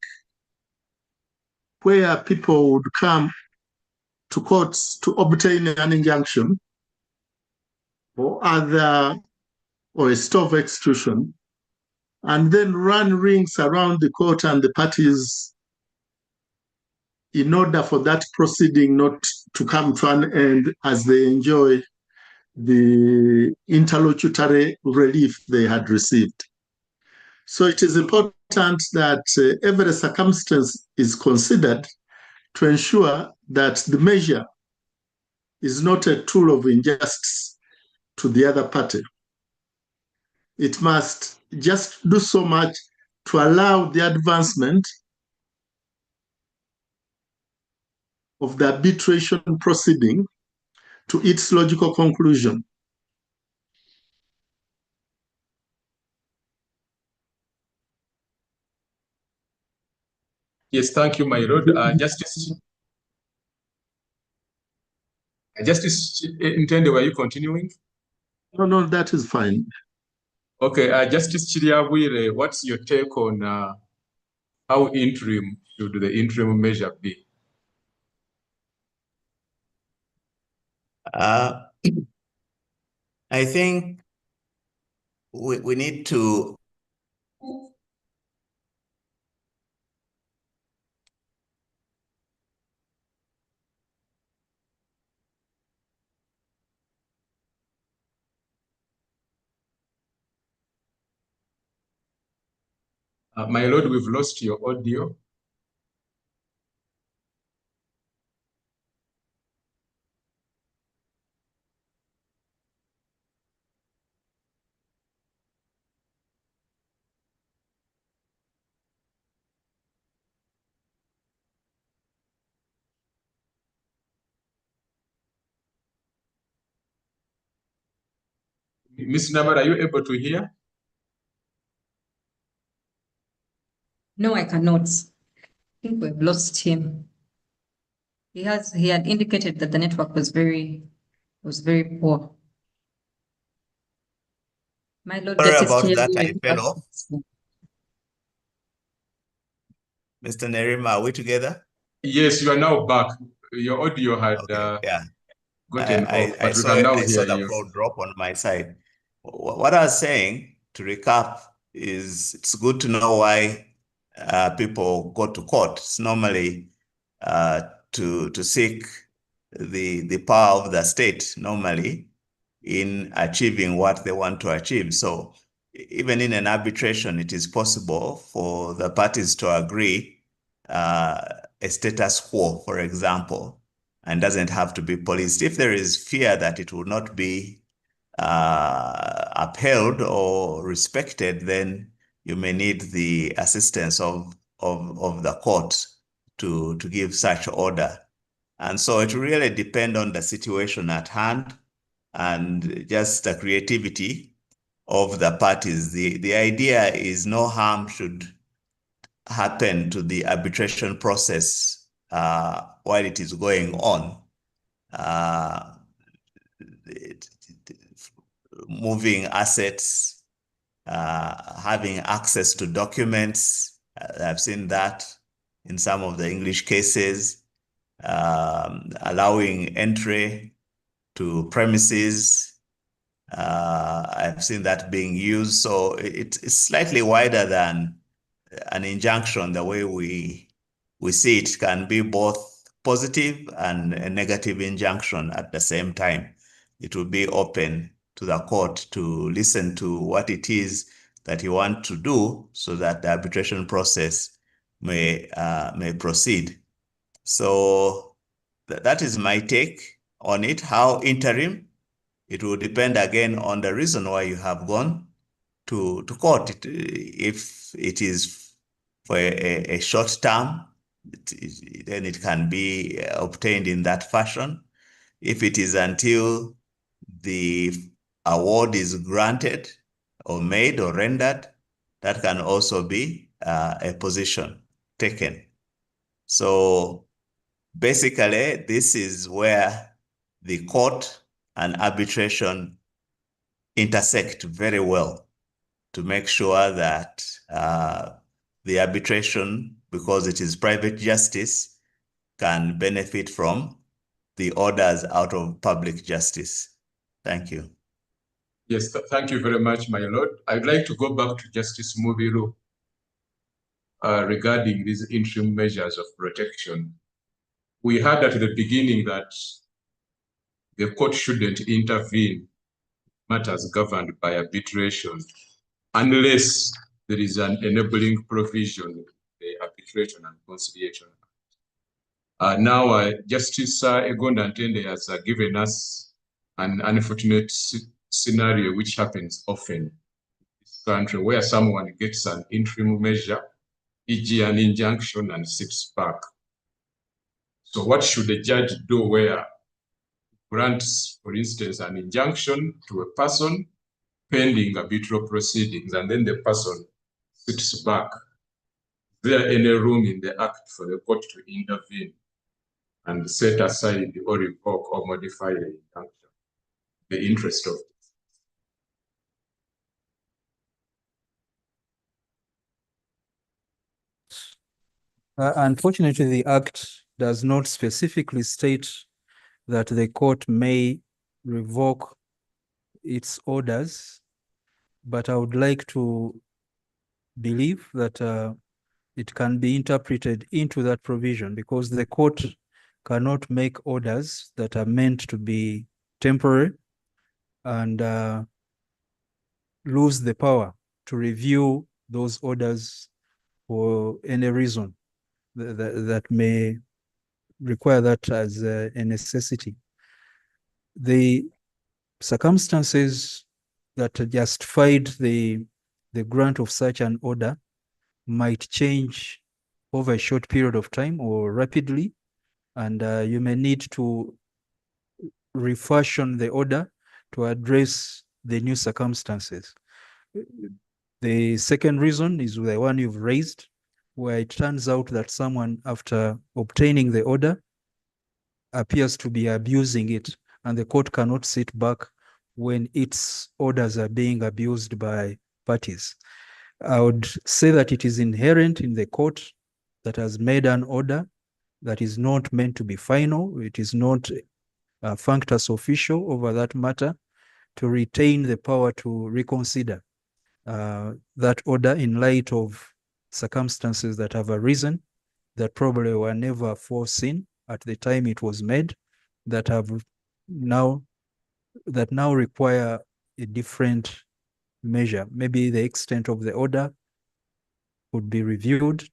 where people would come to courts to obtain an injunction or a stay of execution, and then run rings around the court and the parties in order for that proceeding not to come to an end as they enjoy the interlocutory relief they had received. So it is important that every circumstance is considered to ensure that the measure is not a tool of injustice to the other party. It must just do so much to allow the advancement of the arbitration proceeding to its logical conclusion. Yes, thank you, my lord. Justice Intende, were you continuing? No, that is fine. Okay, Justice Chiriabwire, what's your take on how interim should the interim measure be? I think we need to my lord, we've lost your audio. Ms. Nabar, are you able to hear? No, I cannot. I think we've lost him. He had indicated that the network was very poor. My Lord Sorry Justice about that, Chiriabwire, I fell off. Mr. Nerima, are we together? Yes, you are now back. Your audio had Yeah. gotten off, but we saw can now I saw hear the you. flow drop on my side. What I was saying, to recap, is it's good to know why people go to court. It's normally to seek the power of the state, normally, in achieving what they want to achieve. So even in an arbitration, it is possible for the parties to agree a status quo, for example, and doesn't have to be policed. If there is fear that it will not be upheld or respected, then you may need the assistance of the court to give such order. And so it really depends on the situation at hand and just the creativity of the parties. The idea is no harm should happen to the arbitration process while it is going on. Moving assets, having access to documents. I've seen that in some of the English cases, allowing entry to premises. I've seen that being used. So it's slightly wider than an injunction. The way we see it can be both positive and a negative injunction at the same time. It will be open to the court to listen to what it is that you want to do so that the arbitration process may proceed. So that is my take on it. How interim? It will depend again on the reason why you have gone to court. If it is for a short term, then it can be obtained in that fashion. If it is until the award is granted or made or rendered, that can also be a position taken. So basically, this is where the court and arbitration intersect very well to make sure that the arbitration, because it is private justice, can benefit from the orders out of public justice. Thank you. Yes, thank you very much, my lord. I'd like to go back to Justice Mubiru regarding these interim measures of protection. We heard at the beginning that the court shouldn't intervene in matters governed by arbitration unless there is an enabling provision in the Arbitration and Conciliation Act. Now, Justice Egonda Ntende has given us an unfortunate scenario which happens often in this country, where someone gets an interim measure, e.g. an injunction, and sits back. So what should a judge do where grants, for instance, an injunction to a person pending arbitral proceedings, and then the person sits back? Is there any room in the act for the court to intervene and set aside or revoke or modify the injunction in the interest of Unfortunately, the Act does not specifically state that the court may revoke its orders, but I would like to believe that it can be interpreted into that provision, because the court cannot make orders that are meant to be temporary and lose the power to review those orders for any reason that may require that as a necessity. The circumstances that justified the grant of such an order might change over a short period of time or rapidly, and you may need to refashion the order to address the new circumstances. The second reason is the one you've raised, where it turns out that someone, after obtaining the order, appears to be abusing it, and the court cannot sit back when its orders are being abused by parties. I would say that it is inherent in the court that has made an order that is not meant to be final. It is not functus official over that matter, to retain the power to reconsider that order in light of circumstances that have arisen that probably were never foreseen at the time it was made, that now require a different measure. Maybe the extent of the order could be reviewed,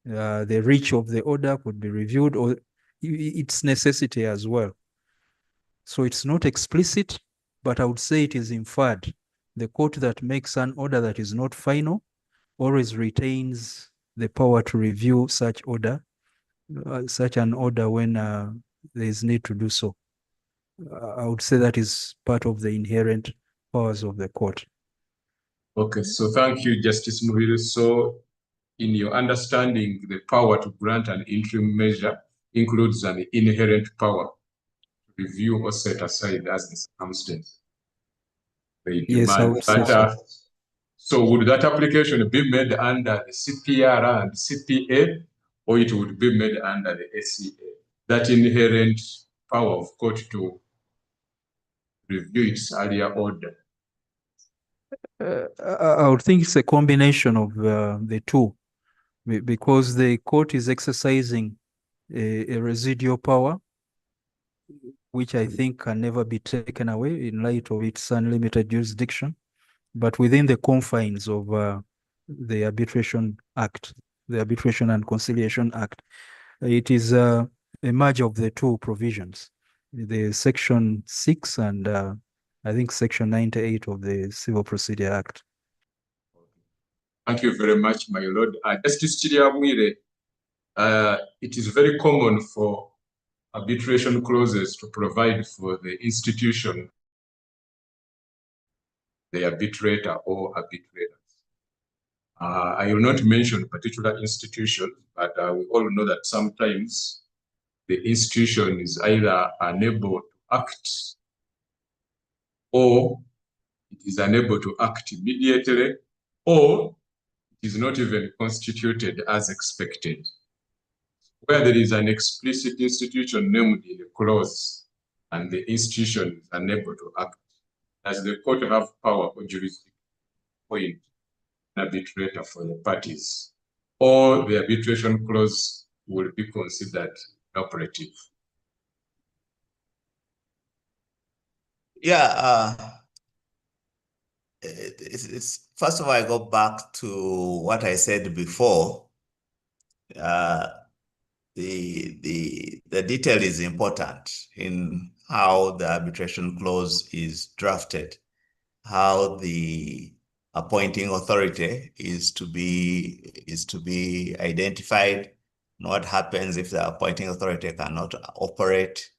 the reach of the order could be reviewed, or its necessity as well. So it's not explicit, but I would say it is inferred. The court that makes an order that is not final always retains the power to review such an order when there is need to do so. I would say that is part of the inherent powers of the court. Okay, so thank you, Justice Muhire. So in your understanding, the power to grant an interim measure includes an inherent power to review or set aside as the circumstance they Yes, I demand. would say so. So would that application be made under the CPR and CPA, or it would be made under the ACA? That inherent power of court to review its earlier order. I would think it's a combination of the two, because the court is exercising a residual power, which I think can never be taken away in light of its unlimited jurisdiction, but within the confines of the Arbitration Act, the Arbitration and Conciliation Act. It is a merge of the two provisions, the Section 6 and I think Section 98 of the Civil Procedure Act. Thank you very much, my lord. Justice Chiriamwire, it is very common for arbitration clauses to provide for the institution, the arbitrator or arbitrators. I will not mention particular institutions, but we all know that sometimes the institution is either unable to act or it is unable to act immediately, or it is not even constituted as expected. Where there is an explicit institution named in a clause and the institution is unable to act, does the court have power or jurisdiction to appoint an arbitrator for the parties, or the arbitration clause will be considered operative? Yeah, it's first of all, I go back to what I said before. The detail is important in how the arbitration clause is drafted, how the appointing authority is to be identified, and what happens if the appointing authority cannot operate.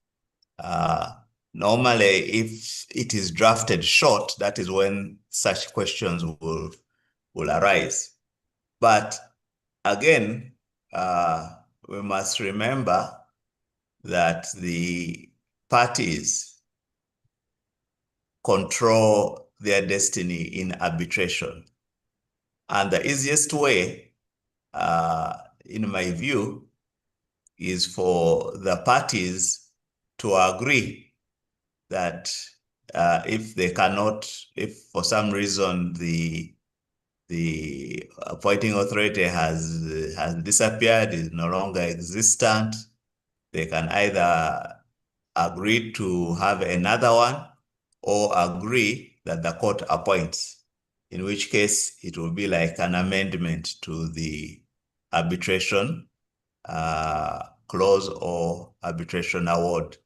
Normally, if it is drafted short, that is when such questions will arise. But again, we must remember that the parties control their destiny in arbitration. And the easiest way, in my view, is for the parties to agree that if for some reason the appointing authority has disappeared, is no longer existent, they can either agree to have another one or agree that the court appoints, in which case it will be like an amendment to the arbitration clause or arbitration award.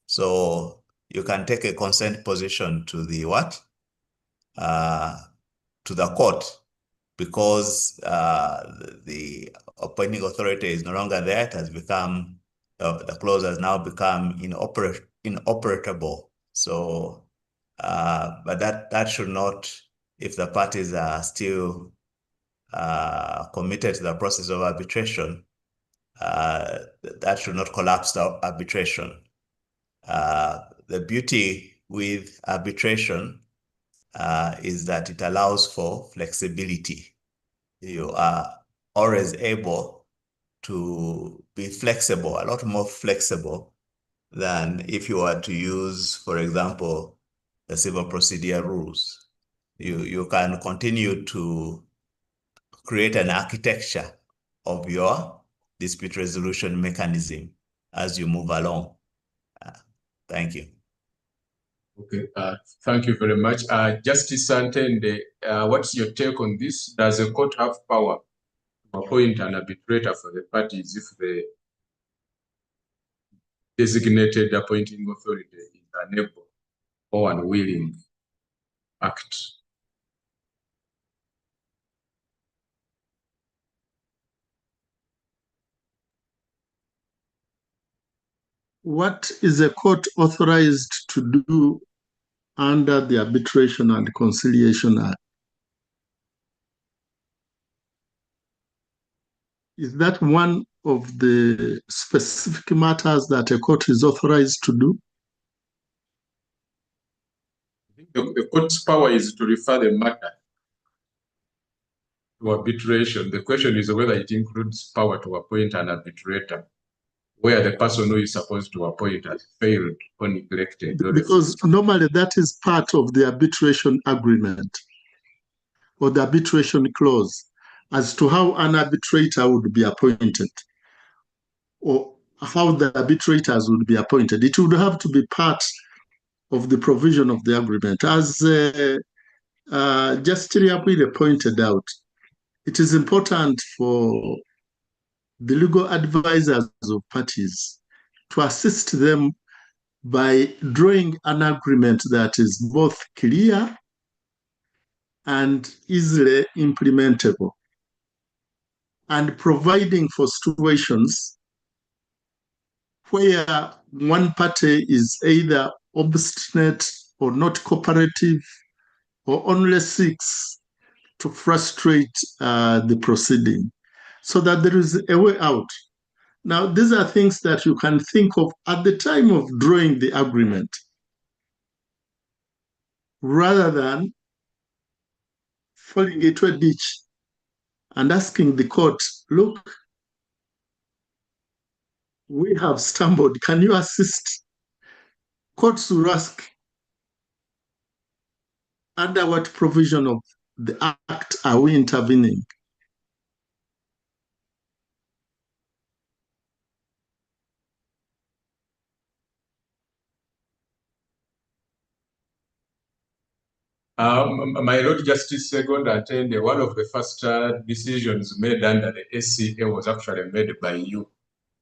So you can take a consent position to the what? To the court, because the appointing authority is no longer there. It has become, the clause has now become inoperable. So, but that should not, if the parties are still committed to the process of arbitration, that should not collapse the arbitration. The beauty with arbitration is that it allows for flexibility. You are always able to be flexible, a lot more flexible than if you were to use, for example, the civil procedure rules. You can continue to create an architecture of your dispute resolution mechanism as you move along. Thank you. Okay, thank you very much. Justice Santende, what's your take on this? Does the court have power to appoint an arbitrator for the parties if the designated appointing authority is unable or unwilling to act? what is a court authorized to do under the Arbitration and Conciliation Act? Is that one of the specific matters that a court is authorized to do? The court's power is to refer the matter to arbitration. The question is whether it includes power to appoint an arbitrator, where the person who is supposed to appoint has failed or neglected. Because normally that is part of the arbitration agreement or the arbitration clause as to how an arbitrator would be appointed or how the arbitrators would be appointed. It would have to be part of the provision of the agreement. As Justice Liapwile pointed out, it is important for the legal advisors of parties to assist them by drawing an agreement that is both clear and easily implementable, and providing for situations where one party is either obstinate or not cooperative or only seeks to frustrate the proceeding, so that there is a way out. Now, these are things that you can think of at the time of drawing the agreement, rather than falling into a ditch and asking the court, look, we have stumbled, can you assist? Courts will ask, under what provision of the act are we intervening? My Lord Justice Second attended one of the first decisions made under the SCA was actually made by you.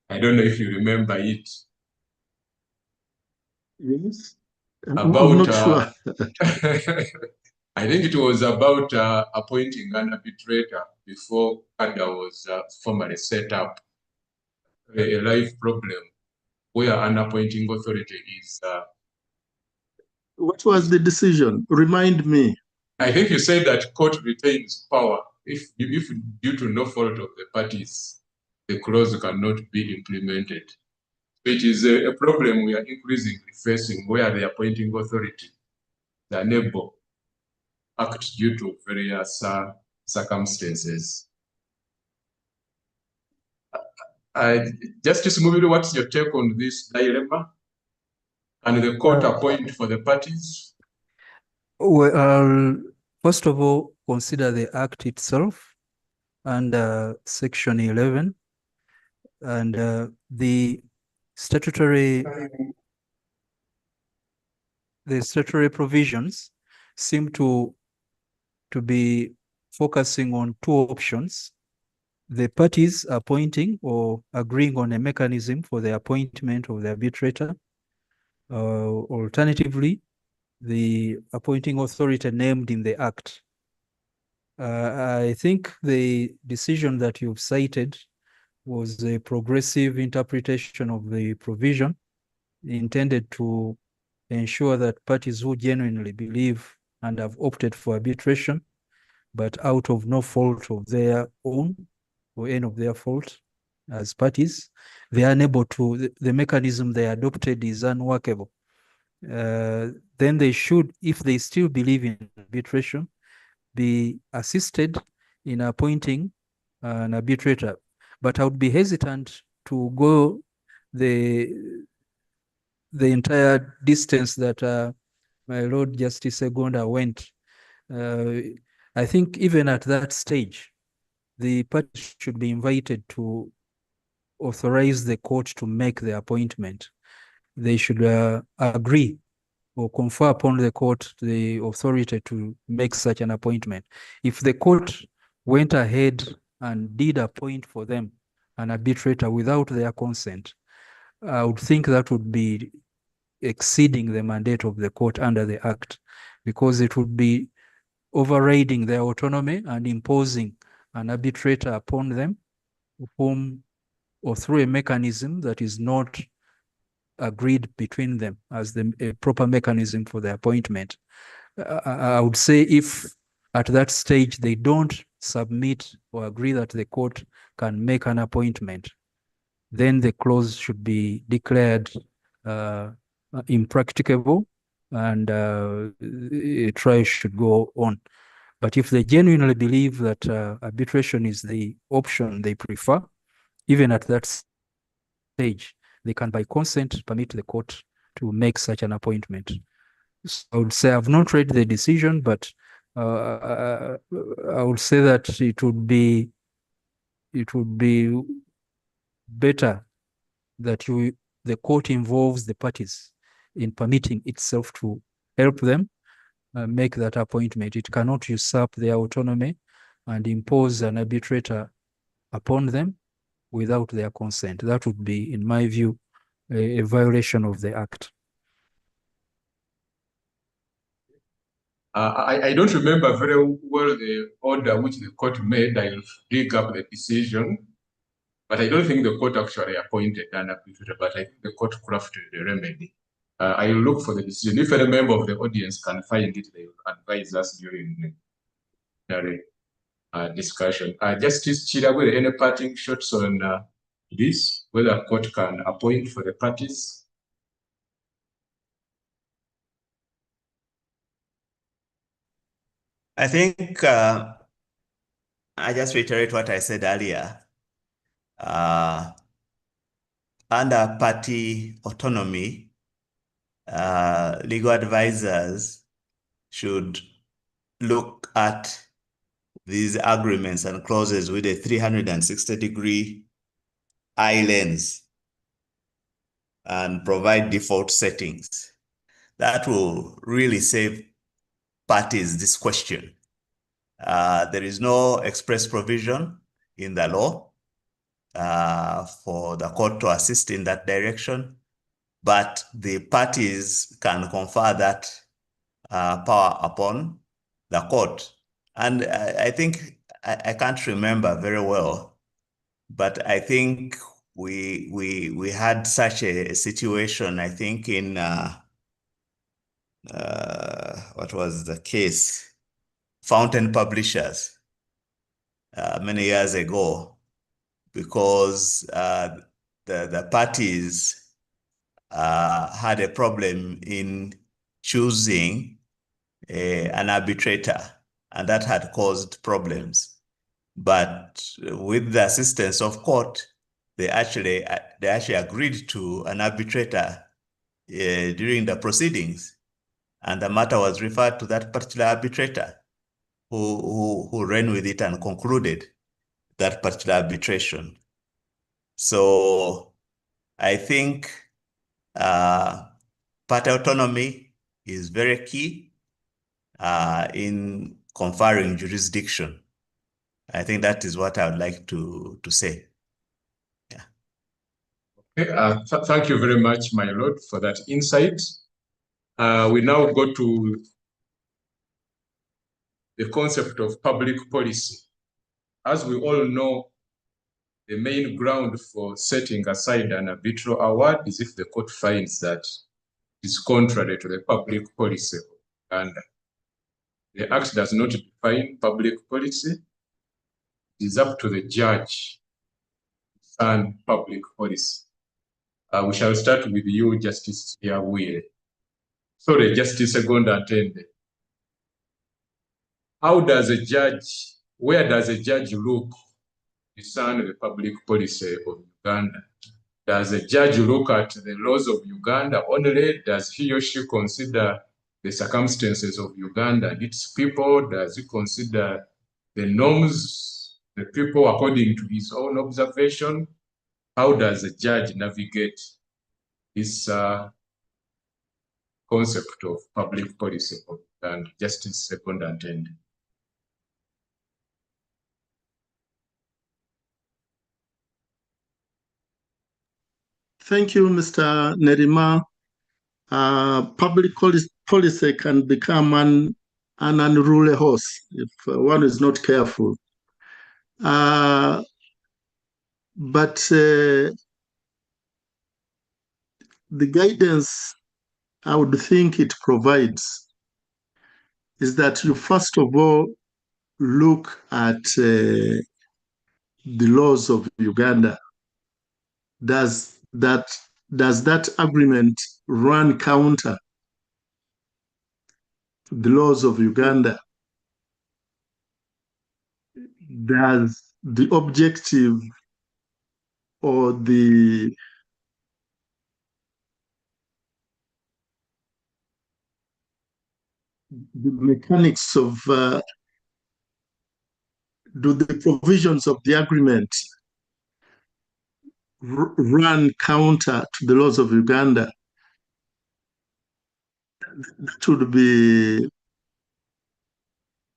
I don't know if you remember it. Yes, About, I'm not sure. I think it was about appointing an arbitrator before CADA was formally set up. A live problem where an appointing authority is. What was the decision? Remind me. I think you said that court retains power if due to no fault of the parties, the clause cannot be implemented. It is a problem we are increasingly facing where the appointing authority is unable to act due to various circumstances. Justice Mubiri, what's your take on this dilemma? And the court appoint for the parties? Well, first of all, consider the Act itself under Section 11, and the statutory provisions seem to be focusing on two options: the parties appointing or agreeing on a mechanism for the appointment of the arbitrator, alternatively, the appointing authority named in the Act. I think the decision that you've cited was a progressive interpretation of the provision intended to ensure that parties who genuinely believe and have opted for arbitration, but out of no fault of their own or any of their fault as parties, they are unable to, the mechanism they adopted is unworkable. Then they should, if they still believe in arbitration, be assisted in appointing an arbitrator. But I would be hesitant to go the entire distance that my Lord Justice Segonda went. I think even at that stage, the parties should be invited to authorize the court to make the appointment. They should agree or confer upon the court the authority to make such an appointment. If the court went ahead and did appoint for them an arbitrator without their consent, I would think that would be exceeding the mandate of the court under the Act, because it would be overriding their autonomy and imposing an arbitrator upon them, whom or through a mechanism that is not agreed between them as a proper mechanism for the appointment. I would say if at that stage they don't submit or agree that the court can make an appointment, then the clause should be declared impracticable, and a trial should go on. But if they genuinely believe that arbitration is the option they prefer, even at that stage, they can by consent permit the court to make such an appointment. So I would say I've not read the decision, but I would say that it would be better that the court involves the parties in permitting itself to help them make that appointment. It cannot usurp their autonomy and impose an arbitrator upon them without their consent. That would be, in my view, a violation of the Act. I don't remember very well the order which the court made. I'll dig up the decision, but I don't think the court actually appointed an arbitrator, but I think the court crafted the remedy. I'll look for the decision. If any member of the audience can find it, they will advise us during the discussion. Justice Chiragwe, any parting shots on this, whether a court can appoint for the parties? I think I just reiterate what I said earlier. Under party autonomy, legal advisors should look at these agreements and clauses with a 360-degree eye lens and provide default settings. That will really save parties this question. There is no express provision in the law for the court to assist in that direction, but the parties can confer that power upon the court. And I think, I can't remember very well, but I think we had such a situation, I think in, what was the case? Fountain Publishers many years ago, because the parties had a problem in choosing an arbitrator, and that had caused problems. But with the assistance of court, they actually agreed to an arbitrator during the proceedings, and the matter was referred to that particular arbitrator, who ran with it and concluded that particular arbitration. So I think party autonomy is very key in conferring jurisdiction. I think that is what I would like to say. Yeah. Okay, thank you very much, my lord, for that insight. We now go to the concept of public policy. As we all know, the main ground for setting aside an arbitral award is if the court finds that it is contrary to the public policy. And the Act does not define public policy. It is up to the judge to define public policy. We shall start with you, Justice Yawire. Sorry, Justice Segonda Atende. How does a judge, where does a judge look to discern the public policy of Uganda? Does a judge look at the laws of Uganda only? Does he or she consider the circumstances of Uganda and its people? Does he consider the norms, the people according to his own observation? How does a judge navigate this concept of public policy of Uganda? Justice Segonda Atende. Thank you, Mr. Nerima. Public policy can become an unruly horse if one is not careful. But the the guidance I would think it provides is that you first of all look at the laws of Uganda. Does that agreement run counter to the laws of Uganda? Does the objective or the mechanics of do the provisions of the agreement run counter to the laws of Uganda? That would be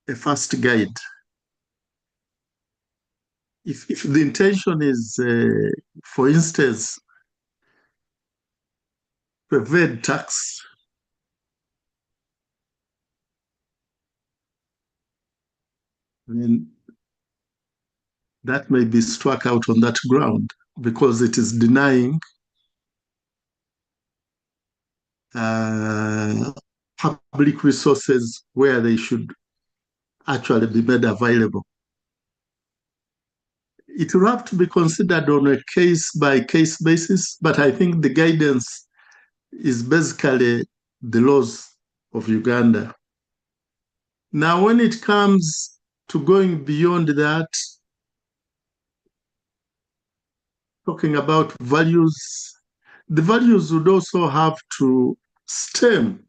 a first guide. If the intention is, for instance, to evade tax, then that may be struck out on that ground because it is denying public resources where they should actually be made available. It will have to be considered on a case-by-case basis, but I think the guidance is basically the laws of Uganda. Now, when it comes to going beyond that, talking about values, the values would also have to stem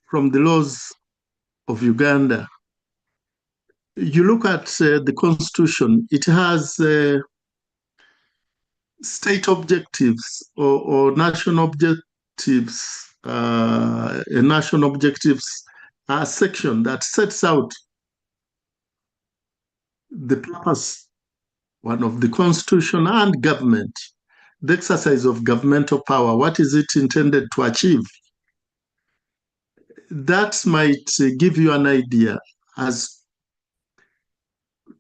from the laws of Uganda. You look at the Constitution, it has state objectives or national objectives, a national objectives section that sets out the purpose, one of the Constitution and government, the exercise of governmental power. What is it intended to achieve? That might give you an idea as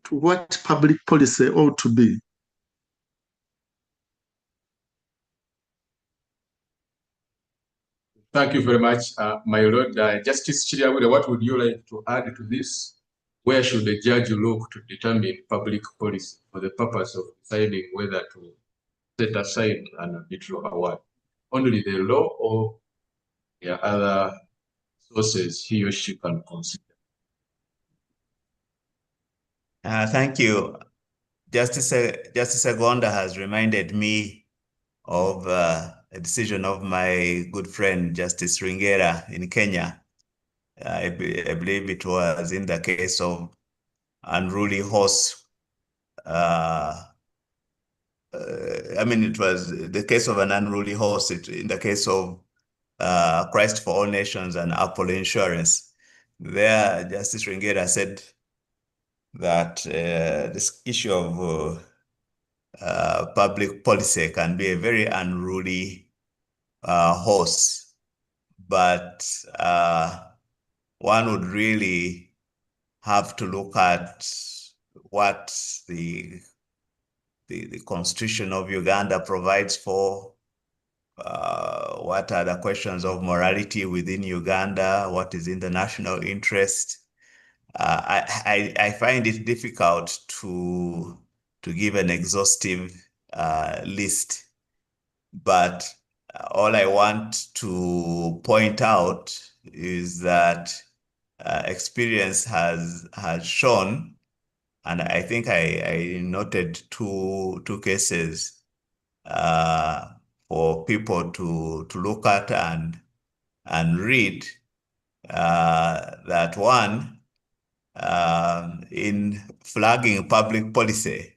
to what public policy ought to be. Thank you very much, my Lord. Justice Chiriabure, what would you like to add to this? Where should the judge look to determine public policy for the purpose of deciding whether to set aside an arbitral award? Only the law, or there are other sources he or she can consider? Thank you. Justice Agonda has reminded me of a decision of my good friend, Justice Ringera in Kenya. I believe it was in the case of unruly horse. It was the case of an unruly horse in the case of Christ for All Nations and Apple Insurance. There, Justice Ringera said that this issue of public policy can be a very unruly horse, but one would really have to look at what the Constitution of Uganda provides for, what are the questions of morality within Uganda, what is in the national interest. I find it difficult to give an exhaustive list, but all I want to point out is that experience has shown, and I think I noted two cases for people to look at and read, that one, in flagging public policy,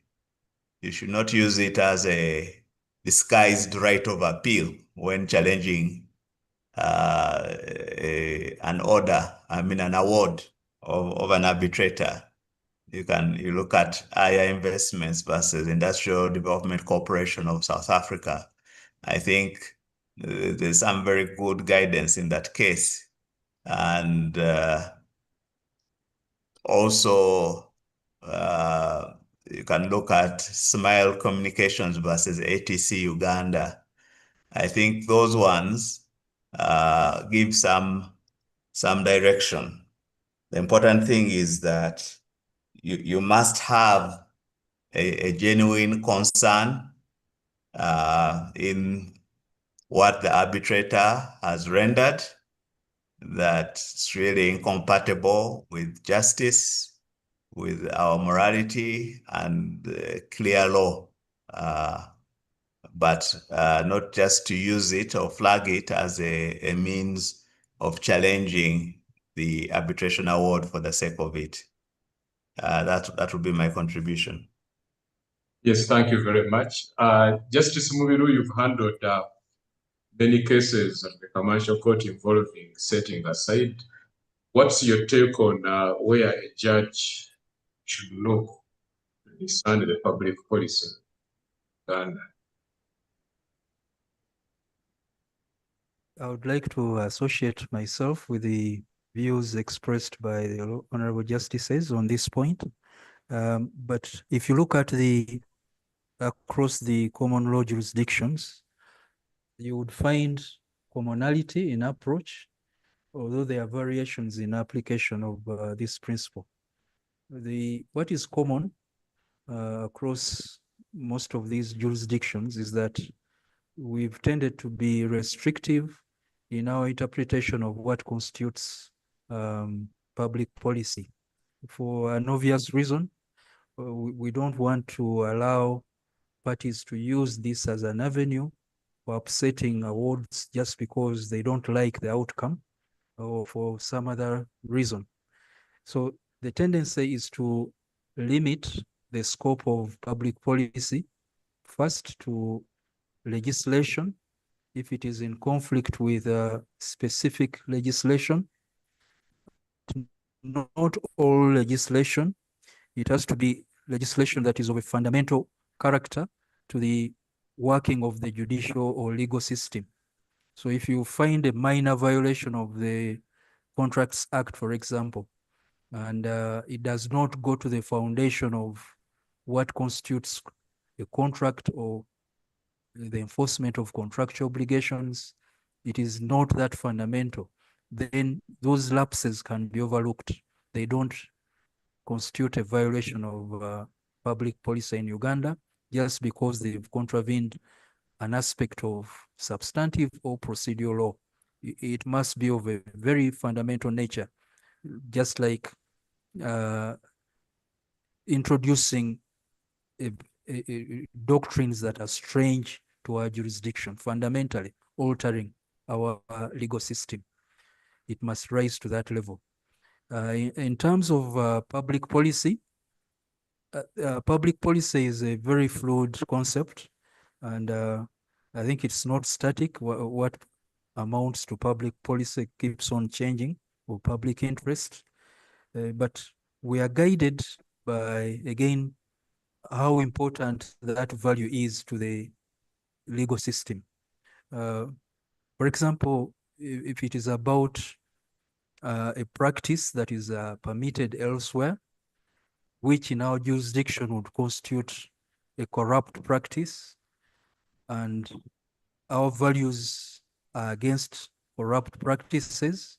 you should not use it as a disguised right of appeal when challenging an order, an award of an arbitrator. You look at Aya Investments versus Industrial Development Corporation of South Africa. I think there's some very good guidance in that case. And also, you can look at Smile Communications versus ATC Uganda. I think those ones give some direction. The important thing is that you must have a genuine concern in what the arbitrator has rendered that's really incompatible with justice, with our morality and clear law. But not just to use it or flag it as a means of challenging the arbitration award for the sake of it. That would be my contribution. Yes, thank you very much. Justice Mubiru, you've handled many cases at the commercial court involving setting aside. What's your take on where a judge should look to discern the public policy? And I would like to associate myself with the views expressed by the Honorable Justices on this point. But if you look at across the common law jurisdictions, you would find commonality in approach, although there are variations in application of this principle. What is common across most of these jurisdictions is that we've tended to be restrictive in our interpretation of what constitutes public policy. For an obvious reason, we don't want to allow parties to use this as an avenue for upsetting awards just because they don't like the outcome or for some other reason. So the tendency is to limit the scope of public policy first to legislation if it is in conflict with specific legislation. Not all legislation. It has to be legislation that is of a fundamental character to the working of the judicial or legal system. So if you find a minor violation of the Contracts Act, for example, and it does not go to the foundation of what constitutes a contract or the enforcement of contractual obligations, it is not that fundamental, then those lapses can be overlooked. They don't constitute a violation of public policy in Uganda just because they've contravened an aspect of substantive or procedural law. It must be of a very fundamental nature, just like introducing doctrines that are strange to our jurisdiction, fundamentally altering our legal system. It must rise to that level. In terms of public policy is a very fluid concept, and I think it's not static. What amounts to public policy keeps on changing, or public interest. But we are guided by, again, how important that value is to the legal system. For example, if it is about a practice that is permitted elsewhere, which in our jurisdiction would constitute a corrupt practice, and our values are against corrupt practices,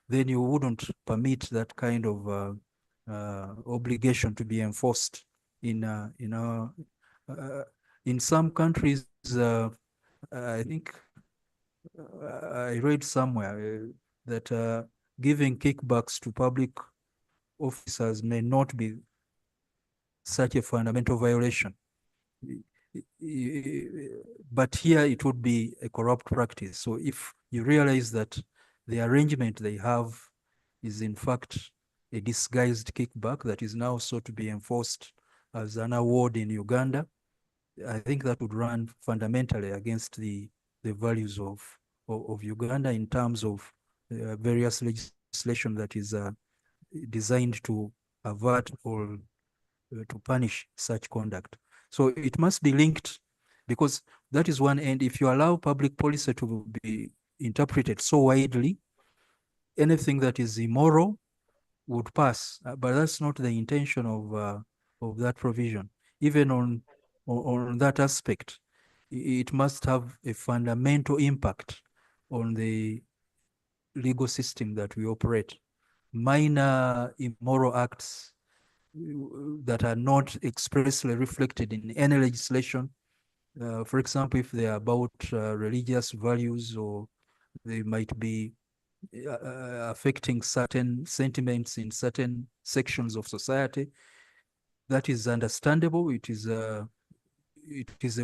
then you wouldn't permit that kind of obligation to be enforced in some countries. I think I read somewhere that giving kickbacks to public officers may not be such a fundamental violation. But here it would be a corrupt practice. So if you realize that the arrangement they have is in fact a disguised kickback that is now sought to be enforced as an award in Uganda, I think that would run fundamentally against the values of Uganda in terms of various legislation that is designed to avert or to punish such conduct. So it must be linked, because that is one end. If you allow public policy to be interpreted so widely, anything that is immoral would pass, but that's not the intention of that provision. Even on that aspect, it must have a fundamental impact on the legal system that we operate. Minor immoral acts that are not expressly reflected in any legislation, for example, if they are about religious values, or they might be affecting certain sentiments in certain sections of society, that is understandable. It is a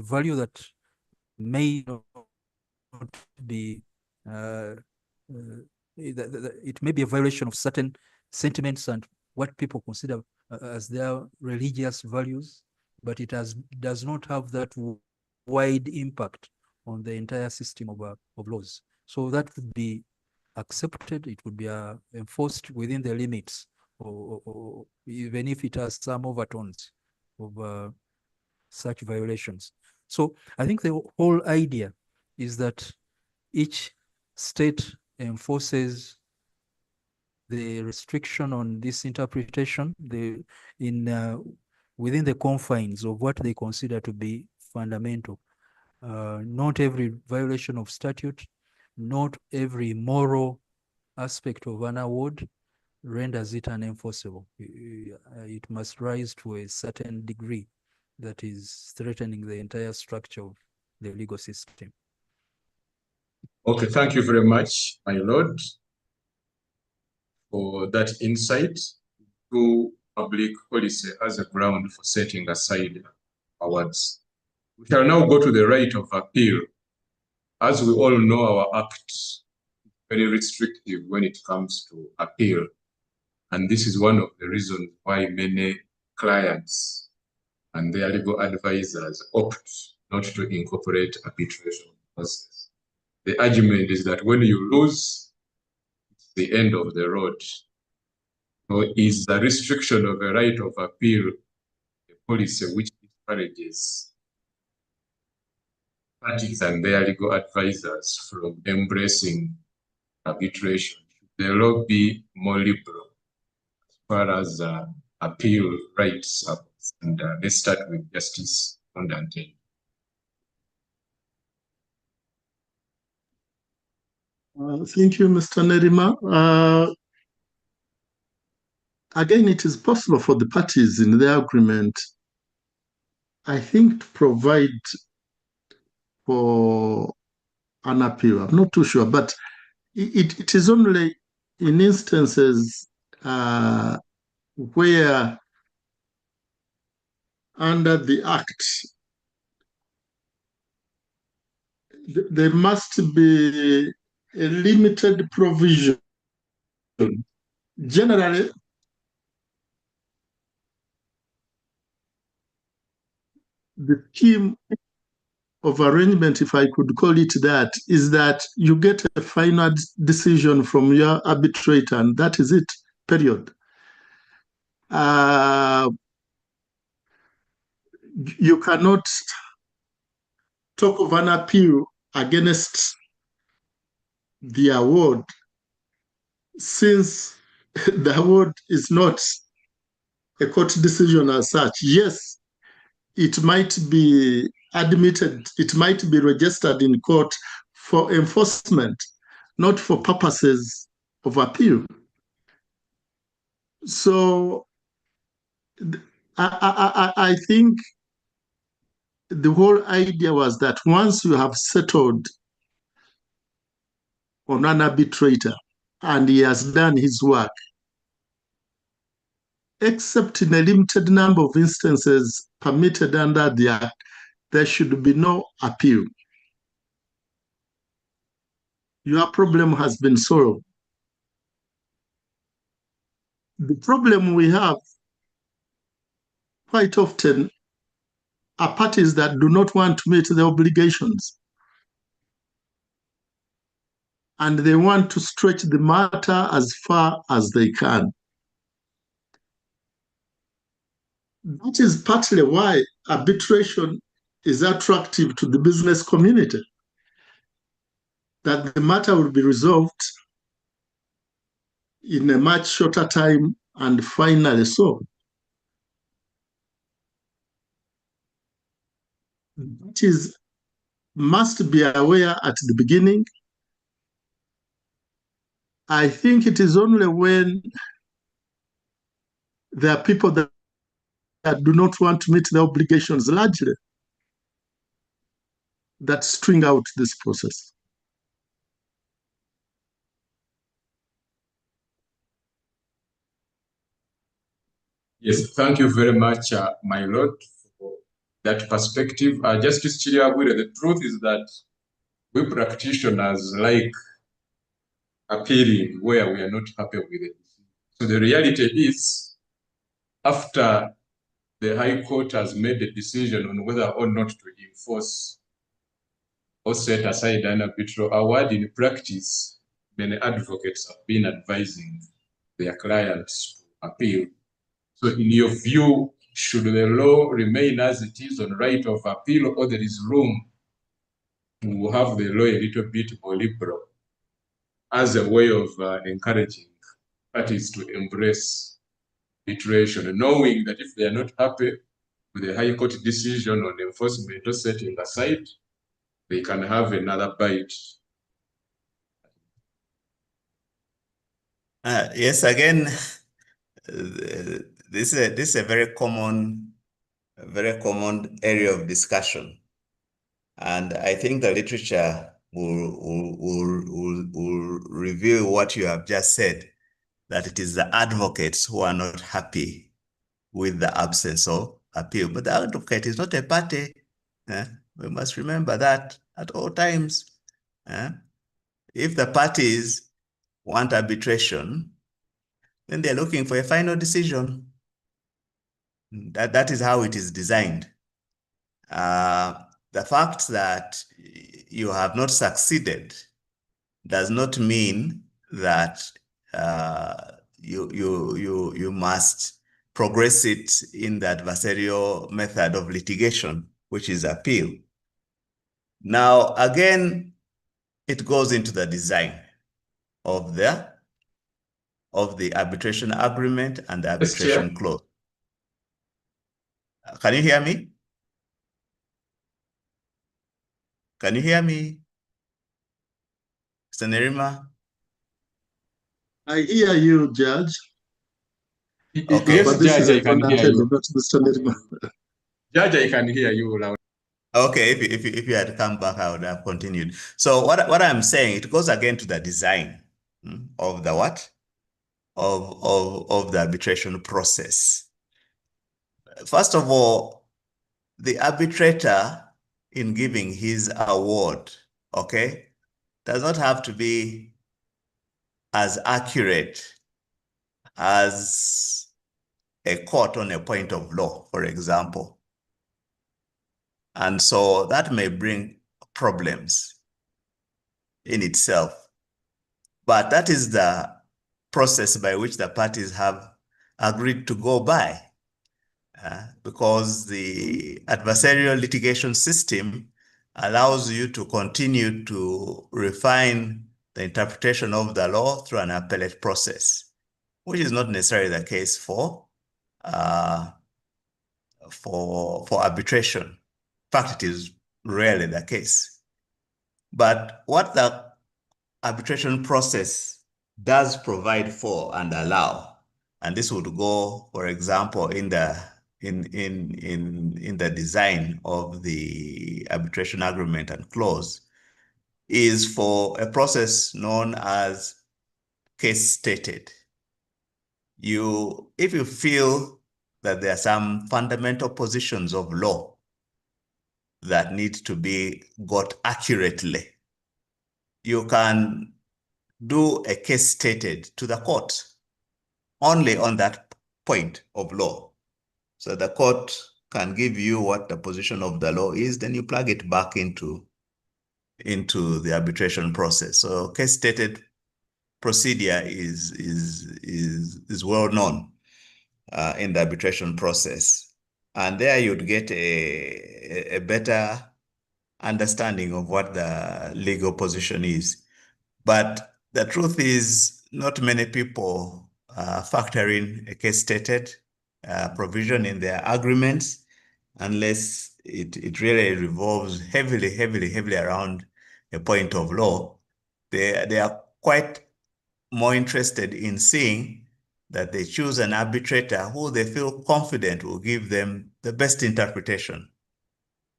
value that may not be it may be a violation of certain sentiments and what people consider as their religious values, but it does not have that wide impact on the entire system of laws. So that would be accepted. It would be enforced within the limits, or even if it has some overtones of such violations. So I think the whole idea is that each state enforces the restriction on this interpretation within the confines of what they consider to be fundamental. Not every violation of statute, not every moral aspect of an award renders it unenforceable. It must rise to a certain degree that is threatening the entire structure of the legal system. Okay, thank you very much, my lord, for that insight to public policy as a ground for setting aside awards. We shall now go to the right of appeal. As we all know, our act is very restrictive when it comes to appeal. And this is one of the reasons why many clients and their legal advisors opt not to incorporate arbitration process. The argument is that when you lose, it's the end of the road. So is the restriction of a right of appeal a policy which discourages parties and their legal advisors from embracing arbitration? Should the law be more liberal as far as appeal rights are concerned? Let's start with Justice Ondante. Thank you, Mr. Nerima. Again, it is possible for the parties in their agreement, I think, to provide for an appeal. I'm not too sure, but it is only in instances where under the Act, there must be a limited provision. Generally, the scheme of arrangement, if I could call it that, is that you get a final decision from your arbitrator, and that is it, period. You cannot talk of an appeal against the award, since the award is not a court decision as such. Yes, it might be admitted, it might be registered in court for enforcement, not for purposes of appeal. So I think the whole idea was that once you have settled on an arbitrator and he has done his work, except in a limited number of instances permitted under the Act, there should be no appeal. Your problem has been solved. The problem we have quite often are parties that do not want to meet their obligations, and they want to stretch the matter as far as they can. That is partly why arbitration is attractive to the business community, that the matter will be resolved in a much shorter time and finally solved. That is must be aware at the beginning. I think it is only when there are people that do not want to meet the obligations largely that string out this process. Yes, thank you very much, my lord, for that perspective. Justice Chiriagwire, the truth is that we practitioners like appealing where we are not happy with it. So the reality is, after the High Court has made a decision on whether or not to enforce or set aside an arbitral award, in practice, many advocates have been advising their clients to appeal. So in your view, should the law remain as it is on right of appeal, or there is room to have the law a little bit more liberal as a way of encouraging parties to embrace arbitration, knowing that if they are not happy with the High Court decision on enforcement or setting aside, they can have another bite? Yes, again, this is a very common area of discussion, and I think the literature will reveal what you have just said, that it is the advocates who are not happy with the absence of appeal. But the advocate is not a party. We must remember that at all times. If the parties want arbitration, then they're looking for a final decision. That is how it is designed. The fact that you have not succeeded does not mean that you must progress it in the adversarial method of litigation, which is appeal. Now, again, it goes into the design of the arbitration agreement and the arbitration clause. Can you hear me? Can you hear me, Mr. Nerima? I hear you, Judge. Okay. Yes, but this Judge, is I can hear you. Not Mr. Nerima. Judge, I can hear you loud. Okay, if you had come back, I would have continued. So what I'm saying, it goes again to the design of the what? Of the arbitration process. First of all, the arbitrator, in giving his award, okay, does not have to be as accurate as a court on a point of law, for example. And so that may bring problems in itself. But that is the process by which the parties have agreed to go by, because the adversarial litigation system allows you to continue to refine the interpretation of the law through an appellate process, which is not necessarily the case for arbitration. In fact, it is rarely the case. But what the arbitration process does provide for and allow, and this would go, for example, in the design of the arbitration agreement and clause, is for a process known as case stated. If you feel that there are some fundamental positions of law that need to be got accurately, you can do a case stated to the court only on that point of law. So the court can give you what the position of the law is, then you plug it back into the arbitration process. So case stated procedure is well known in the arbitration process. And there you'd get a better understanding of what the legal position is. But the truth is, not many people factor in a case stated provision in their agreements. unless it really revolves heavily around a point of law. They are quite more interested in seeing that they choose an arbitrator who they feel confident will give them the best interpretation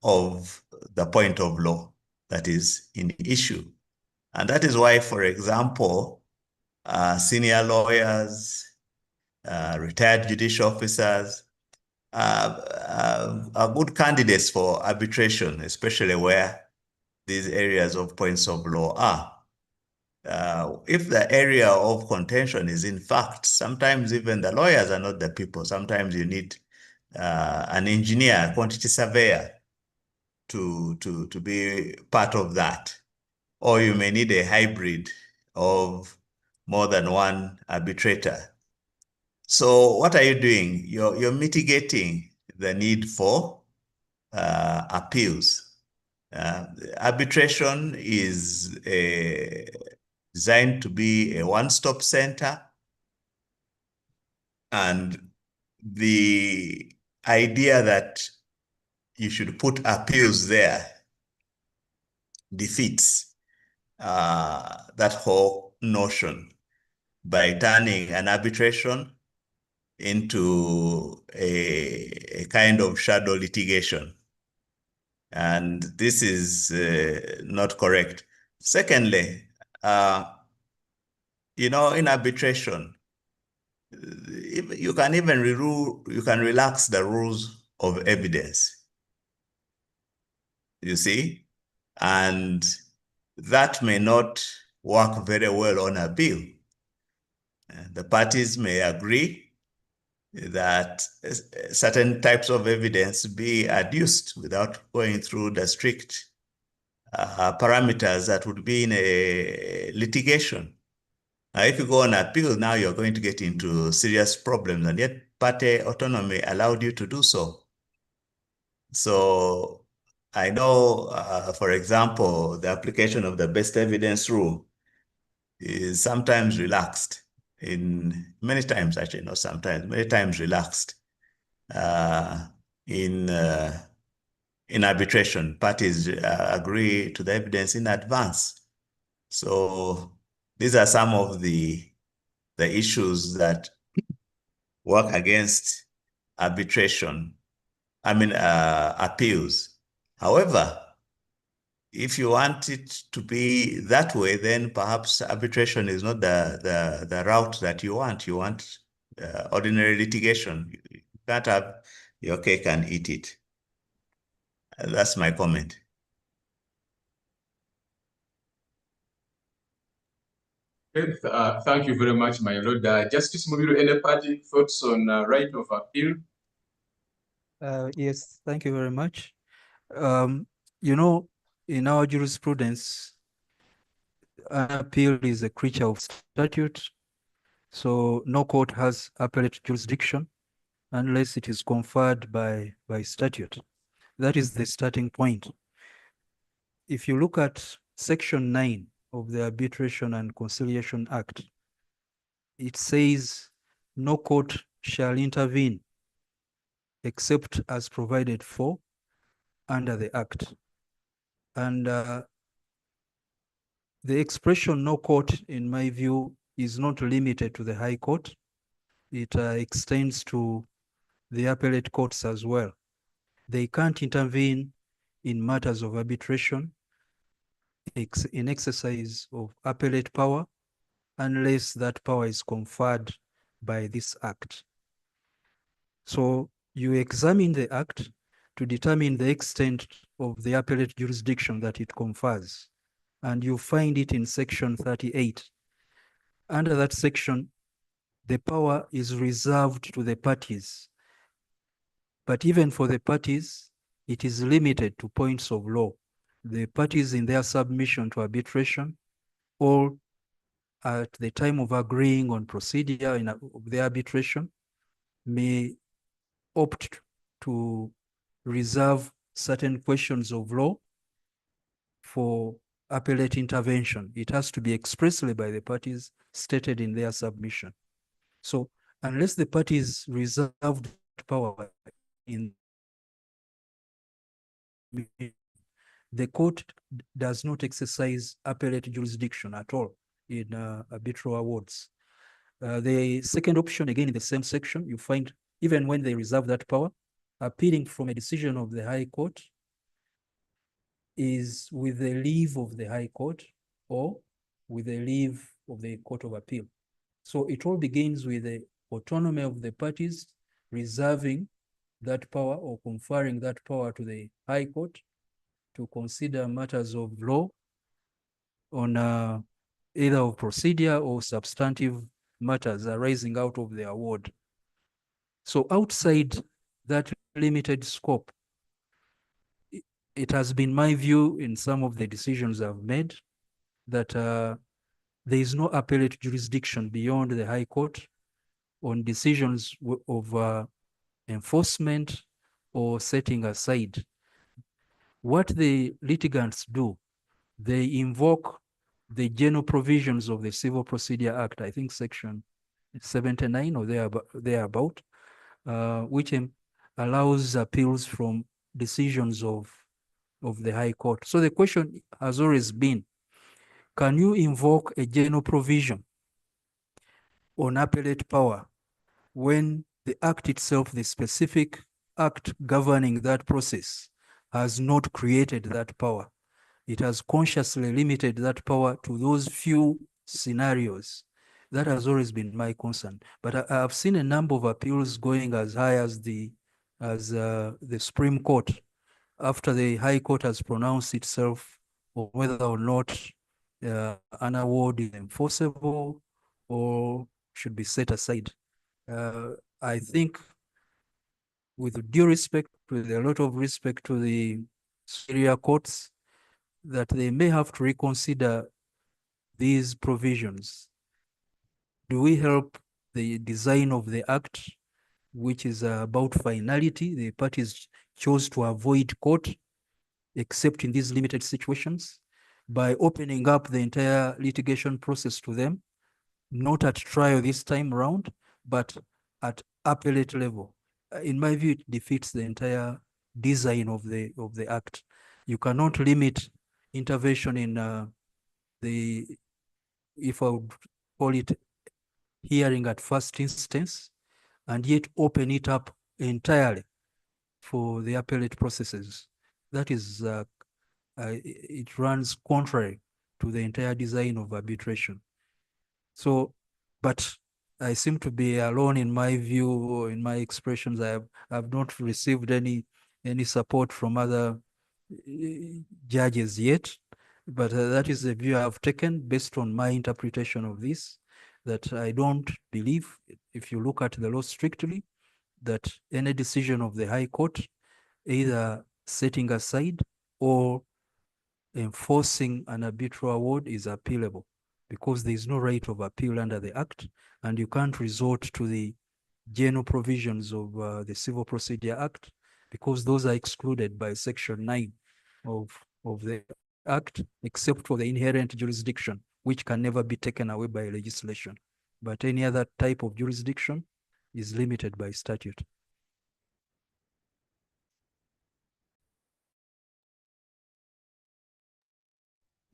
of the point of law that is in issue. And that is why, for example, senior lawyers, retired judicial officers are good candidates for arbitration, especially where these areas of points of law are. If the area of contention is in fact, sometimes even the lawyers are not the people. Sometimes you need an engineer, a quantity surveyor to be part of that. Or you may need a hybrid of more than one arbitrator. So what are you doing? You're mitigating the need for appeals. Arbitration is designed to be a one-stop center, and the idea that you should put appeals there defeats that whole notion by turning an arbitration into a kind of shadow litigation. And this is not correct. Secondly, in arbitration, you can even relax the rules of evidence, you see, and that may not work very well on a bill. The parties may agree that certain types of evidence be adduced without going through the strict parameters that would be in a litigation. If you go on appeal, now you're going to get into serious problems, and yet party autonomy allowed you to do so. So I know, for example, the application of the best evidence rule is sometimes relaxed many times relaxed in arbitration. Parties agree to the evidence in advance. So these are some of the issues that work against arbitration. Appeals. However, if you want it to be that way, then perhaps arbitration is not the route that you want. You want ordinary litigation. You can't have your cake and eat it. That's my comment. Thank you very much, my lord. Justice Mubiru, any party thoughts on right of appeal? Yes, thank you very much. In our jurisprudence, an appeal is a creature of statute. So no court has appellate jurisdiction unless it is conferred by statute. That is the starting point. If you look at Section 9 of the Arbitration and Conciliation Act, it says no court shall intervene except as provided for under the Act. And the expression no court, in my view, is not limited to the High Court. It extends to the appellate courts as well. They can't intervene in matters of arbitration in exercise of appellate power unless that power is conferred by this Act. So you examine the Act to determine the extent of the appellate jurisdiction that it confers, and you find it in Section 38. Under that section, the power is reserved to the parties. But even for the parties, it is limited to points of law. The parties in their submission to arbitration, or at the time of agreeing on procedure of the arbitration, may opt to reserve certain questions of law for appellate intervention. It has to be expressly by the parties stated in their submission. So unless the parties reserved power in the court does not exercise appellate jurisdiction at all in arbitral awards. The second option, again in the same section, you find even when they reserve that power, appealing from a decision of the High Court is with the leave of the High Court or with the leave of the Court of Appeal. So it all begins with the autonomy of the parties reserving that power or conferring that power to the High Court to consider matters of law on either of procedure or substantive matters arising out of the award. So outside that limited scope, it has been my view in some of the decisions I've made that there is no appellate jurisdiction beyond the High Court on decisions of enforcement or setting aside. What the litigants do, they invoke the general provisions of the Civil Procedure Act, I think section 79 or thereabout, which allows appeals from decisions of the High Court. So the question has always been, can you invoke a general provision on appellate power when the act itself, the specific act governing that process, has not created that power? It has consciously limited that power to those few scenarios. That has always been my concern. But I've seen a number of appeals going as high as the Supreme Court, after the High Court has pronounced itself on whether or not an award is enforceable or should be set aside. I think, with due respect, with a lot of respect to the superior courts, that they may have to reconsider these provisions. Do we help the design of the act, which is about finality? The parties chose to avoid court, except in these limited situations, by opening up the entire litigation process to them, not at trial this time around, but at appellate level. In my view, it defeats the entire design of the act. You cannot limit intervention in if I would call it hearing at first instance, and yet open it up entirely for the appellate processes. That is, it runs contrary to the entire design of arbitration. So, but I seem to be alone in my view, or in my expressions. I have not received any support from other judges yet, but that is the view I've taken based on my interpretation of this, that I don't believe, if you look at the law strictly, that any decision of the High Court, either setting aside or enforcing an arbitral award, is appealable, because there is no right of appeal under the Act, and you can't resort to the general provisions of the Civil Procedure Act, because those are excluded by Section 9 of the Act, except for the inherent jurisdiction, which can never be taken away by legislation. But any other type of jurisdiction is limited by statute.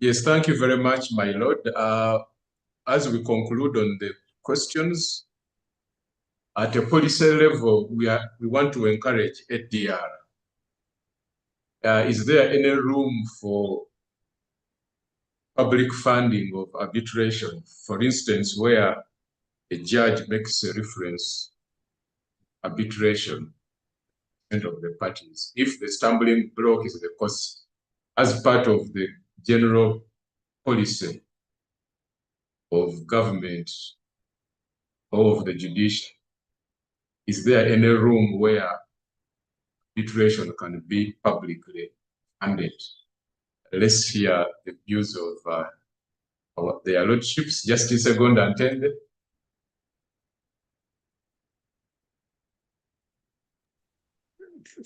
Yes, thank you very much, my lord. As we conclude on the questions, at a policy level, we want to encourage ADR. Is there any room for public funding of arbitration? For instance, where a judge makes a reference arbitration of the parties, if the stumbling block is the cost, as part of the general policy of government or of the judiciary, is there any room where arbitration can be publicly funded? Let's hear the views of their lordships, Justice Egonda Ntende.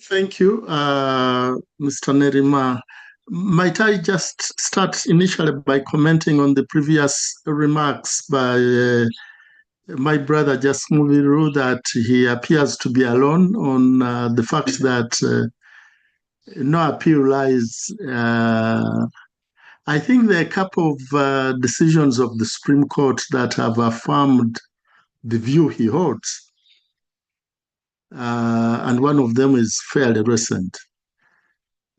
Thank you, Mr. Nerima. Might I just start initially by commenting on the previous remarks by my brother Just Muviru, that he appears to be alone on the fact that no appeal lies. I think there are a couple of decisions of the Supreme Court that have affirmed the view he holds. And one of them is fairly recent,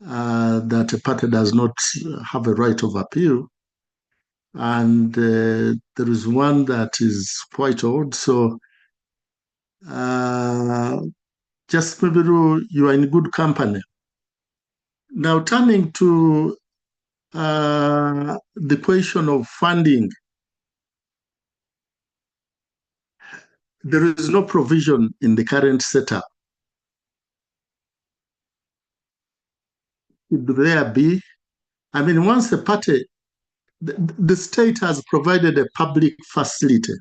that a party does not have a right of appeal. And there is one that is quite old. So just maybe you are in good company. Now, turning to the question of funding, there is no provision in the current setup. Should there be? I mean, once a party, the state has provided a public facility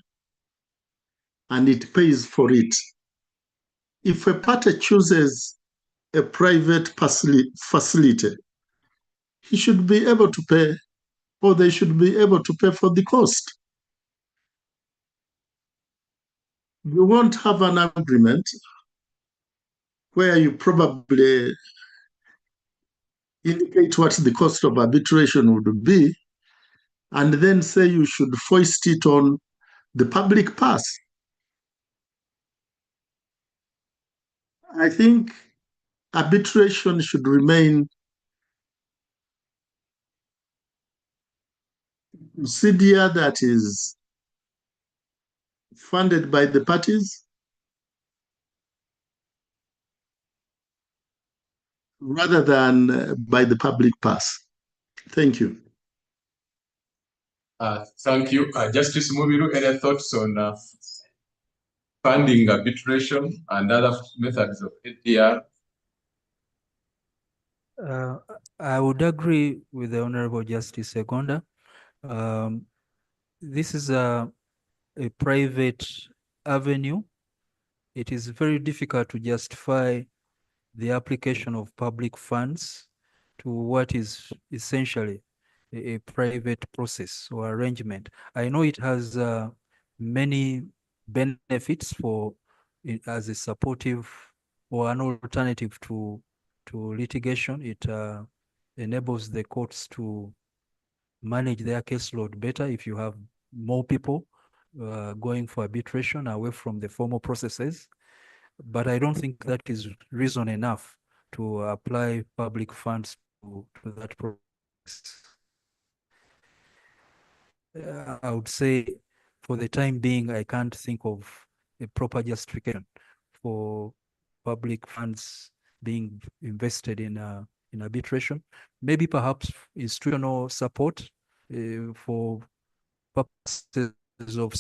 and it pays for it. If a party chooses a private facility, he should be able to pay, or they should be able to pay for the cost. You won't have an agreement where you probably indicate what the cost of arbitration would be, and then say you should foist it on the public purse. I think arbitration should remain a procedure that is funded by the parties rather than by the public purse. Thank you. Thank you. Justice Mubiru, any thoughts on funding arbitration and other methods of ADR? I would agree with the Honorable Justice Segonda. This is a private avenue. It is very difficult to justify the application of public funds to what is essentially a private process or arrangement. I know it has many benefits for as a supportive or an alternative to litigation. It enables the courts to manage their caseload better if you have more people going for arbitration away from the formal processes. But I don't think that is reason enough to apply public funds to that process. I would say for the time being, I can't think of a proper justification for public funds being invested in arbitration. Maybe perhaps institutional support for purposes of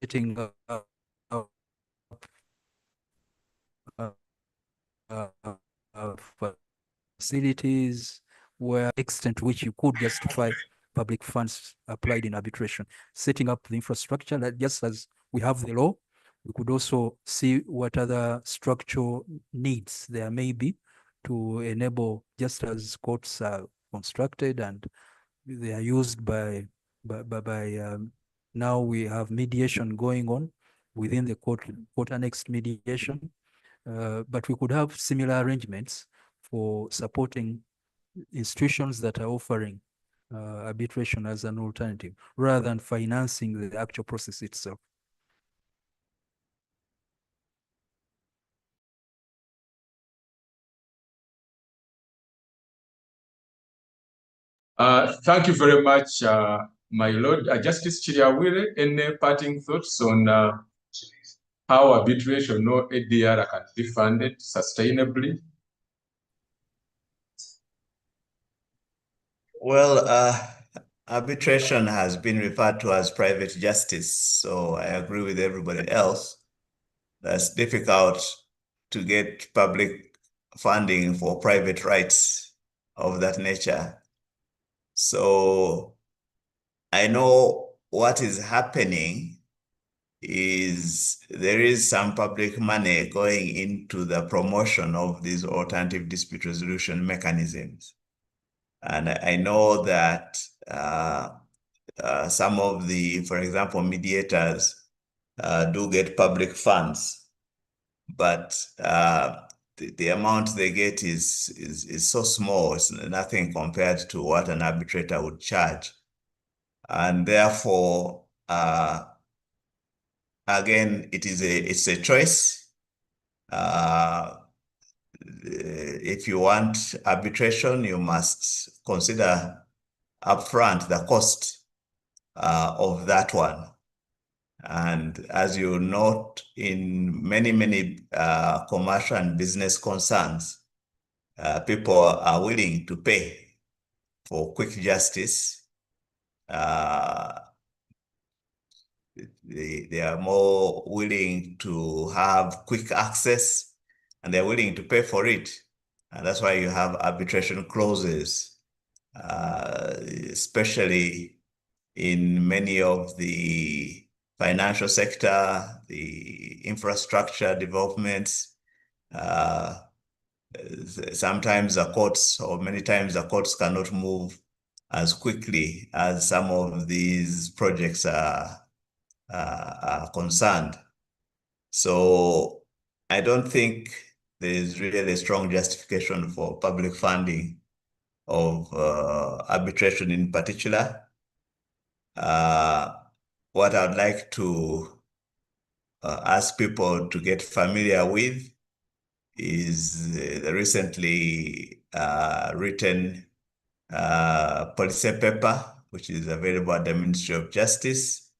setting up facilities where extent to which you could justify public funds applied in arbitration, setting up the infrastructure that just as we have the law, we could also see what other structural needs there may be to enable, just as courts are constructed and they are used by now we have mediation going on within the court annexed mediation, but we could have similar arrangements for supporting institutions that are offering arbitration as an alternative, rather than financing the actual process itself. Thank you very much, my Lord. Justice Chiriawire, any parting thoughts on how arbitration or ADR can be funded sustainably? Well, arbitration has been referred to as private justice, so I agree with everybody else. That's difficult to get public funding for private rights of that nature. So I know what is happening is there is some public money going into the promotion of these alternative dispute resolution mechanisms. And I know that some of the, for example, mediators do get public funds, but the amount they get is so small. It's nothing compared to what an arbitrator would charge. And therefore, again, it's a choice. If you want arbitration, you must consider upfront the cost of that one. And as you note, in many commercial and business concerns, people are willing to pay for quick justice. They are more willing to have quick access, and they're willing to pay for it. And that's why you have arbitration clauses, especially in many of the financial sector, the infrastructure developments. Sometimes the courts, or many times the courts, cannot move as quickly as some of these projects are concerned. So I don't think there's really a strong justification for public funding of arbitration in particular. What I'd like to ask people to get familiar with is the recently written policy paper, which is available at the Ministry of Justice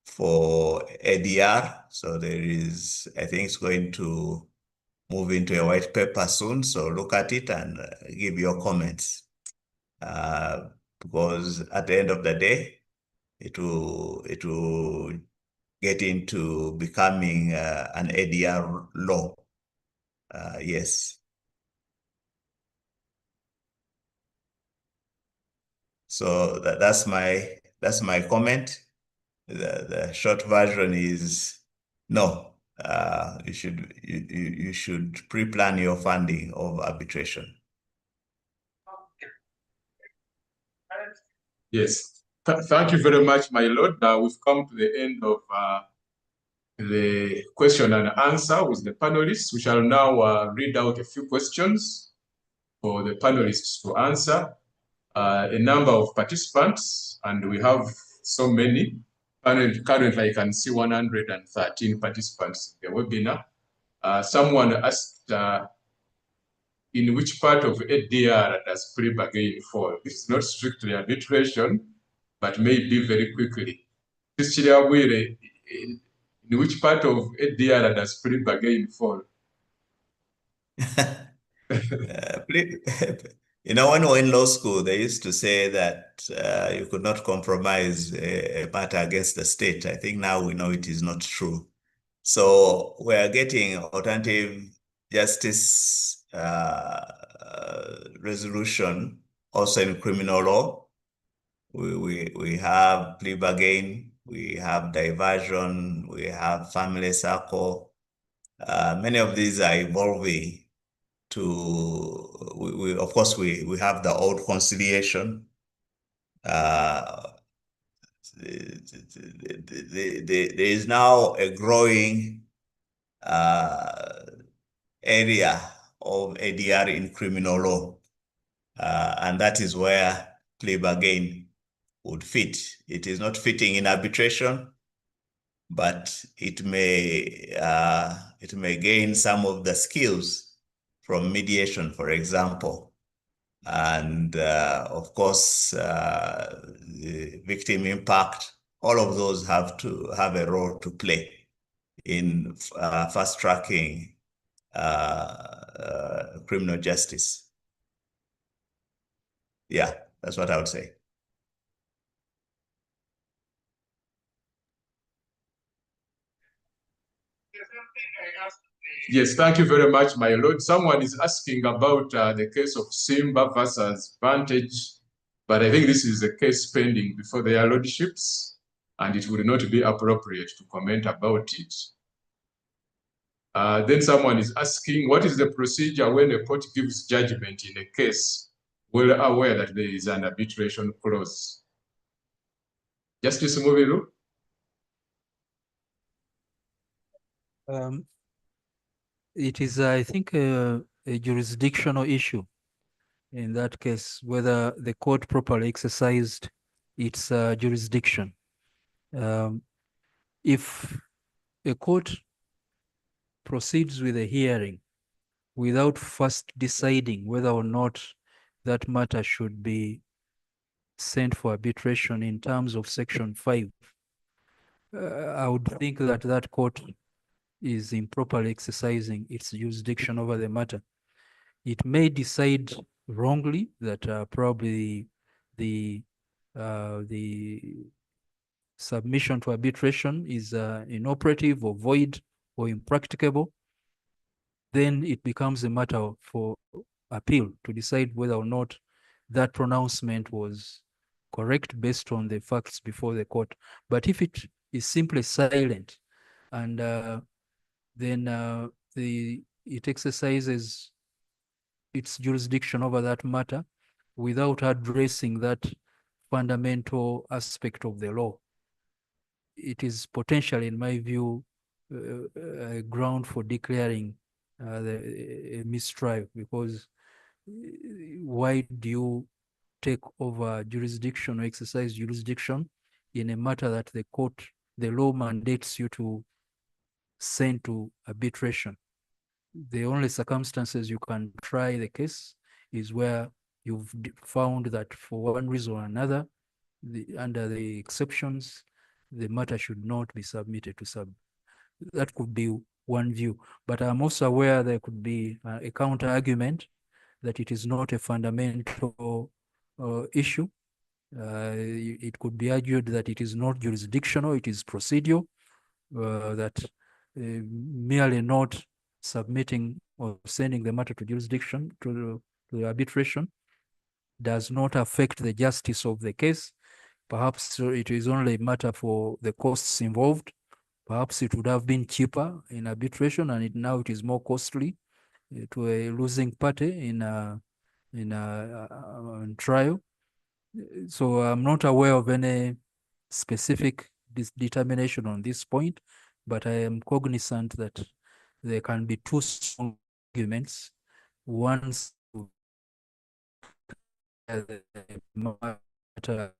for ADR. So there is, I think it's going to move into a white paper soon. So look at it and give your comments. Because at the end of the day, it will get into becoming an ADR law. Yes. So that's my comment. The short version is no. You should pre-plan your funding of arbitration. Yes, thank you very much, my lord. We've come to the end of the question and answer with the panelists. We shall now read out a few questions for the panelists to answer. A number of participants, and we have so many. Currently, I can see 113 participants in the webinar. Someone asked, in which part of ADR does plea bargain fall? This is not strictly arbitration, but maybe very quickly. In which part of ADR does plea bargain fall? You know, when we were in law school, they used to say that you could not compromise a matter against the state. I think now we know it is not true. So we're getting alternative justice resolution also in criminal law. We have plea bargain, we have diversion, we have family circle. Many of these are evolving to, of course, we have the old conciliation. There is now a growing area of ADR in criminal law, and that is where plea bargain would fit. It is not fitting in arbitration, but it may gain some of the skills from mediation, for example. And of course, the victim impact, all of those have to have a role to play in fast-tracking criminal justice. Yeah, that's what I would say. Yes, thank you very much, my lord. Someone is asking about the case of Simba versus Vantage, but I think this is a case pending before their lordships, and it would not be appropriate to comment about it. Then someone is asking, what is the procedure when a court gives judgment in a case well aware that there is an arbitration clause? Justice Mubiru? It is, I think, a jurisdictional issue. In that case, whether the court properly exercised its jurisdiction. If a court proceeds with a hearing without first deciding whether or not that matter should be sent for arbitration in terms of Section 5, I would think that that court is improperly exercising its jurisdiction over the matter. It may decide wrongly that probably the submission to arbitration is inoperative or void or impracticable. Then it becomes a matter for appeal to decide whether or not that pronouncement was correct based on the facts before the court. But if it is simply silent and then it exercises its jurisdiction over that matter without addressing that fundamental aspect of the law, it is potentially, in my view, a ground for declaring a mistrial, because why do you take over jurisdiction or exercise jurisdiction in a matter that the law mandates you to send to arbitration? The only circumstances you can try the case is where you've found that for one reason or another, under the exceptions, the matter should not be submitted to that could be one view. But I'm also aware there could be a counter argument that it is not a fundamental issue. It could be argued that it is not jurisdictional, it is procedural, that merely not submitting or sending the matter to jurisdiction, to arbitration, does not affect the justice of the case. Perhaps it is only a matter for the costs involved. Perhaps it would have been cheaper in arbitration, and now it is more costly to a losing party in trial. So I'm not aware of any specific determination on this point, but I am cognizant that there can be two strong arguments. One, the matter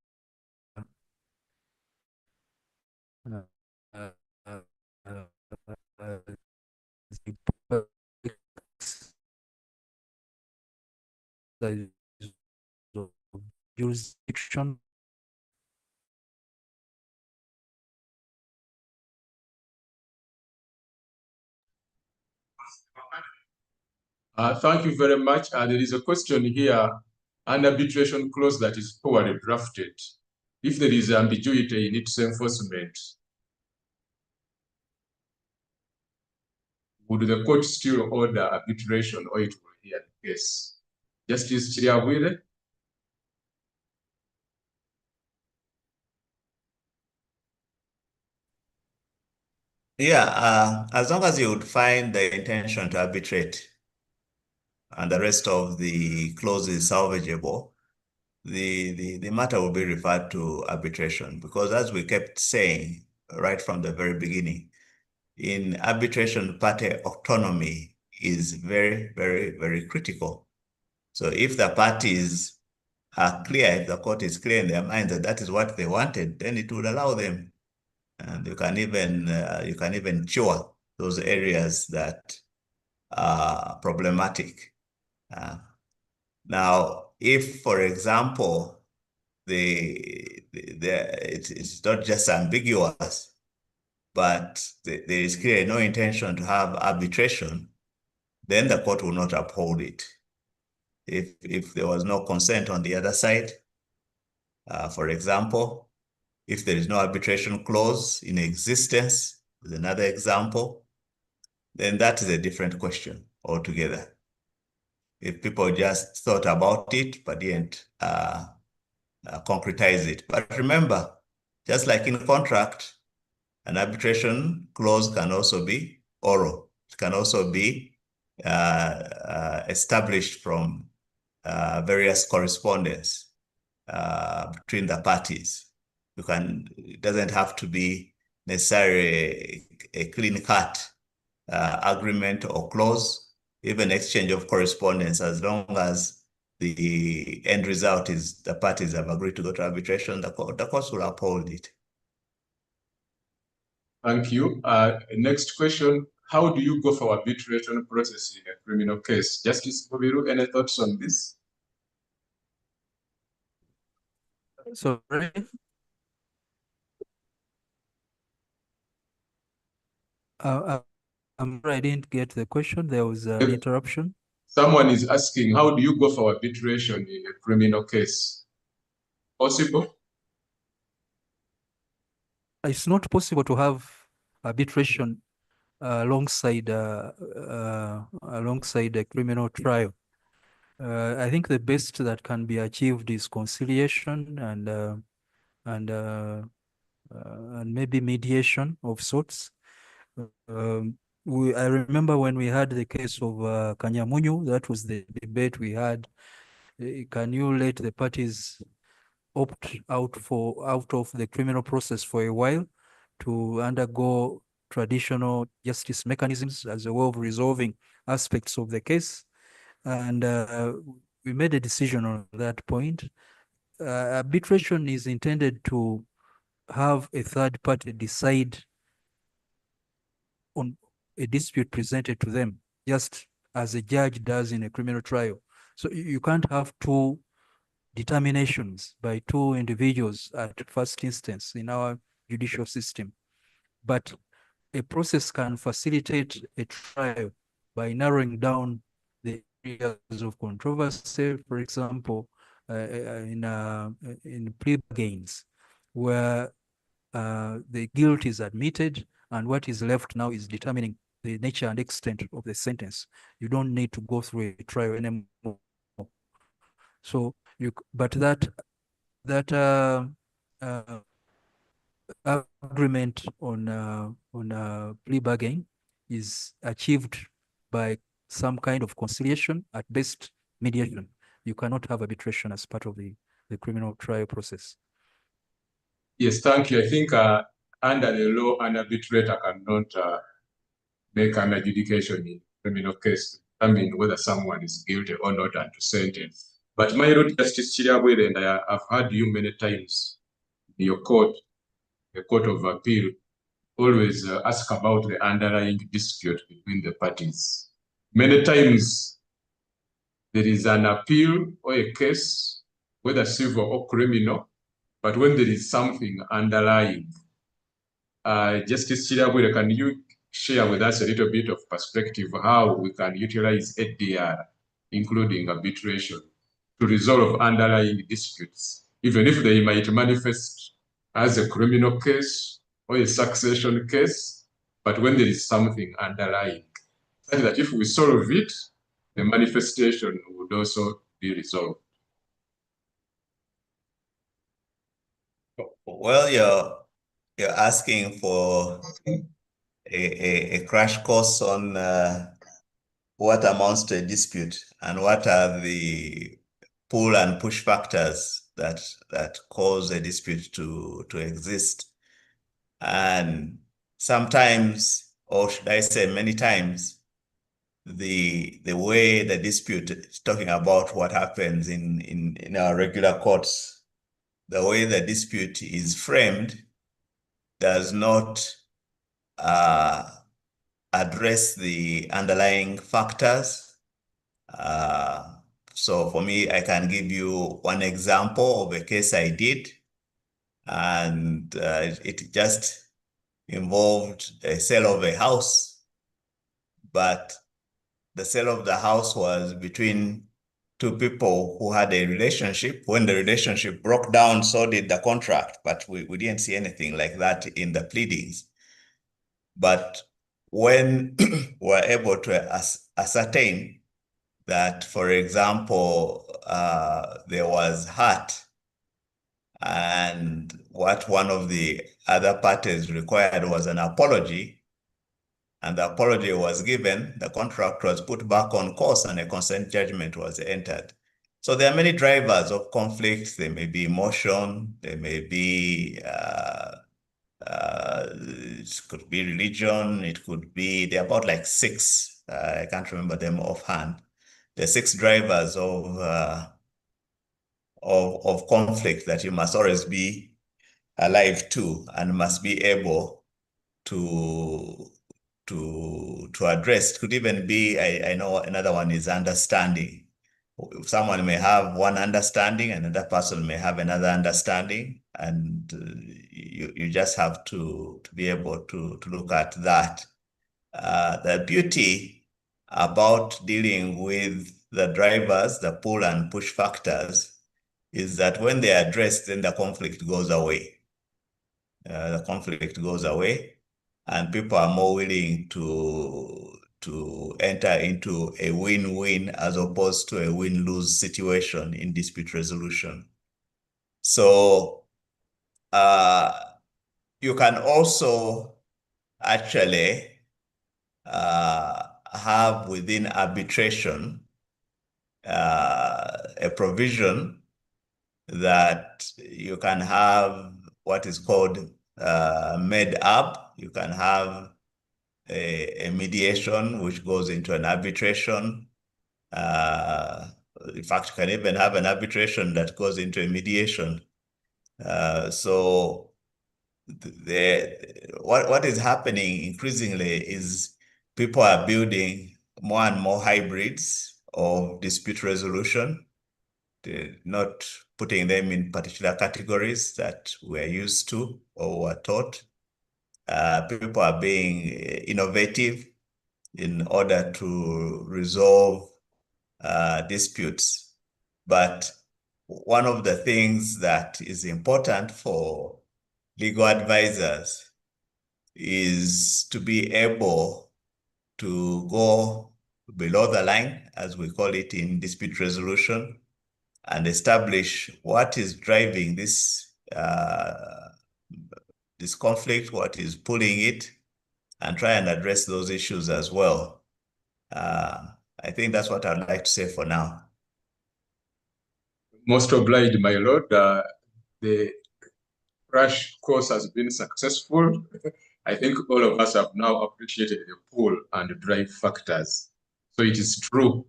jurisdiction. Thank you very much. There is a question here, an arbitration clause that is poorly drafted. If there is ambiguity in its enforcement, would the court still order arbitration, or it will hear the case? Justice Chiriabwire? Yeah, as long as you would find the intention to arbitrate and the rest of the clause is salvageable, the matter will be referred to arbitration, because as we kept saying right from the very beginning, in arbitration, party autonomy is very, very, very critical. So if the parties are clear, if the court is clear in their mind that that is what they wanted, then it would allow them. And you can even cure those areas that are problematic. Now, if, for example, it's not just ambiguous, but there is clearly no intention to have arbitration, then the court will not uphold it. If there was no consent on the other side, for example, if there is no arbitration clause in existence, is another example, then that is a different question altogether. If people just thought about it but didn't concretize it. But remember, just like in a contract, an arbitration clause can also be oral. It can also be established from various correspondence between the parties. It doesn't have to be necessarily a clean cut agreement or clause, even exchange of correspondence, as long as the end result is the parties have agreed to go to arbitration, the courts will uphold it. Thank you. Next question. How do you go for arbitration process in a criminal case? Justice Mubiru, any thoughts on this? Sorry. I'm sorry, I didn't get the question. There was an interruption. Someone is asking, how do you go for arbitration in a criminal case? Possible? It's not possible to have arbitration alongside a criminal trial. I think the best that can be achieved is conciliation and maybe mediation of sorts. I remember when we had the case of Kanyamunyu, that was the debate we had. Can you let the parties opt out of the criminal process for a while to undergo traditional justice mechanisms as a way of resolving aspects of the case? And we made a decision on that point. Arbitration is intended to have a third party decide on a dispute presented to them, just as a judge does in a criminal trial. So you can't have two determinations by two individuals at first instance in our judicial system. But a process can facilitate a trial by narrowing down the areas of controversy, for example, in plea bargains, where the guilt is admitted, and what is left now is determining the nature and extent of the sentence. You don't need to go through a trial anymore. So but that agreement on plea bargain is achieved by some kind of conciliation, at best mediation. You cannot have arbitration as part of the criminal trial process. Yes, thank you. I think under the law, an arbitrator cannot make an adjudication in criminal case to determine whether someone is guilty or not and to sentence. But my Lord Justice Chirabwere, and I have heard you many times in your court, the Court of Appeal, always ask about the underlying dispute between the parties. Many times there is an appeal or a case, whether civil or criminal, but when there is something underlying, Justice Chirabwere, can you share with us a little bit of perspective how we can utilize ADR, including arbitration, to resolve underlying disputes, even if they might manifest as a criminal case or a succession case, but when there is something underlying, such that if we solve it, the manifestation would also be resolved. Well, you're asking for a crash course on what amounts to a dispute and what are the pull and push factors that cause a dispute to exist. And sometimes, or should I say many times, the way the dispute is talking about what happens in our regular courts, the way the dispute is framed does not address the underlying factors. So for me, I can give you one example of a case I did, and it just involved a sale of a house, but the sale of the house was between two people who had a relationship. When the relationship broke down, so did the contract, but we didn't see anything like that in the pleadings. But when we're able to ascertain that, for example, there was hurt, and what one of the other parties required was an apology, and the apology was given, the contract was put back on course, and a consent judgment was entered. So there are many drivers of conflict. There may be emotion, there may be it could be religion, it could be, there are about like 6, I can't remember them offhand. The 6 drivers of conflict that you must always be alive to and must be able to address. It could even be, I know another one is understanding. Someone may have one understanding, another person may have another understanding, and you just have to be able to look at that. The beauty about dealing with the drivers, the pull and push factors, is that when they are addressed, then the conflict goes away. The conflict goes away, and people are more willing to enter into a win-win as opposed to a win-lose situation in dispute resolution. So you can also actually have within arbitration a provision that you can have what is called made up. You can have a mediation which goes into an arbitration. In fact, you can even have an arbitration that goes into a mediation. So what is happening increasingly is people are building more and more hybrids of dispute resolution. They're not putting them in particular categories that we're used to or were taught. People are being innovative in order to resolve disputes. But one of the things that is important for legal advisors is to be able to go below the line, as we call it in dispute resolution, and establish what is driving this this conflict, what is pulling it, and try and address those issues as well. I think that's what I'd like to say for now. Most obliged, my lord. The crash course has been successful. I think all of us have now appreciated the pull and drive factors. So it is true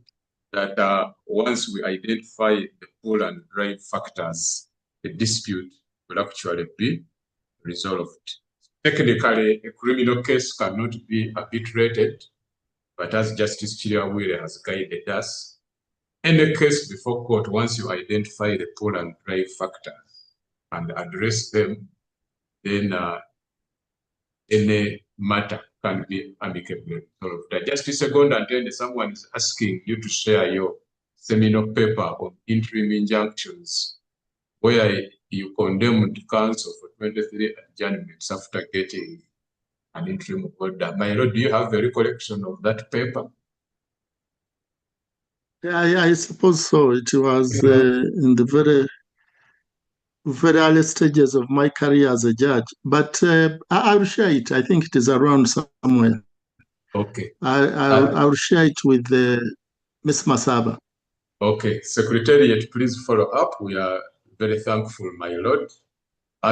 that once we identify the pull and drive factors, the dispute will actually be resolved. Technically, a criminal case cannot be arbitrated, but as Justice Chiriawire has guided us, any case before court, once you identify the pull and drive factors and address them, then any matter can be amicably resolved. Just a second, and then someone is asking you to share your seminal paper on interim injunctions, where you condemned counsel for 23 adjournments after getting an interim order. My lord, do you have a recollection of that paper? Yeah, I suppose so. It was in the very early stages of my career as a judge. But I'll share it. I think it is around somewhere. Okay. I'll share it with Ms. Masaba. Okay. Secretariat, please follow up. We are very thankful, my lord.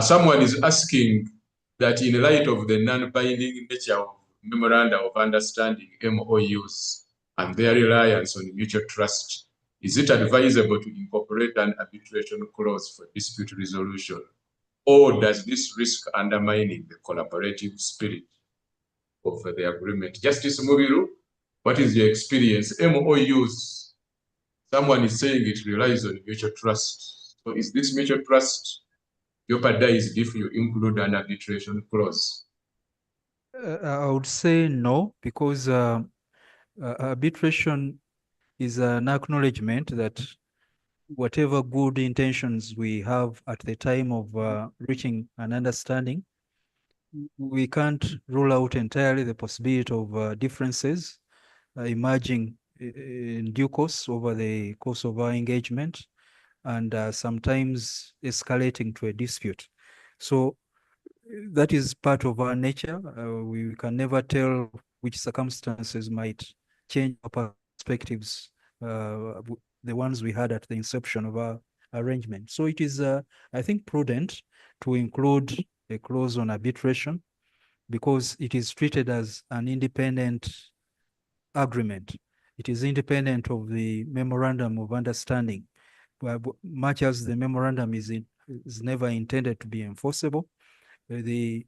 Someone is asking that in light of the non-binding nature of Memoranda of Understanding, MOUs, and their reliance on mutual trust, is it advisable to incorporate an arbitration clause for dispute resolution? Or does this risk undermining the collaborative spirit of the agreement? Justice Mubiru, what is your experience? MOUs, someone is saying it relies on mutual trust. So is this mutual trust jeopardized if you include an arbitration clause? I would say no, because arbitration is an acknowledgement that whatever good intentions we have at the time of reaching an understanding, we can't rule out entirely the possibility of differences emerging in due course over the course of our engagement, and sometimes escalating to a dispute. So that is part of our nature. We can never tell which circumstances might change our perspectives, the ones we had at the inception of our arrangement. So it is, I think, prudent to include a clause on arbitration because it is treated as an independent agreement. It is independent of the memorandum of understanding. Much as the memorandum is never intended to be enforceable, the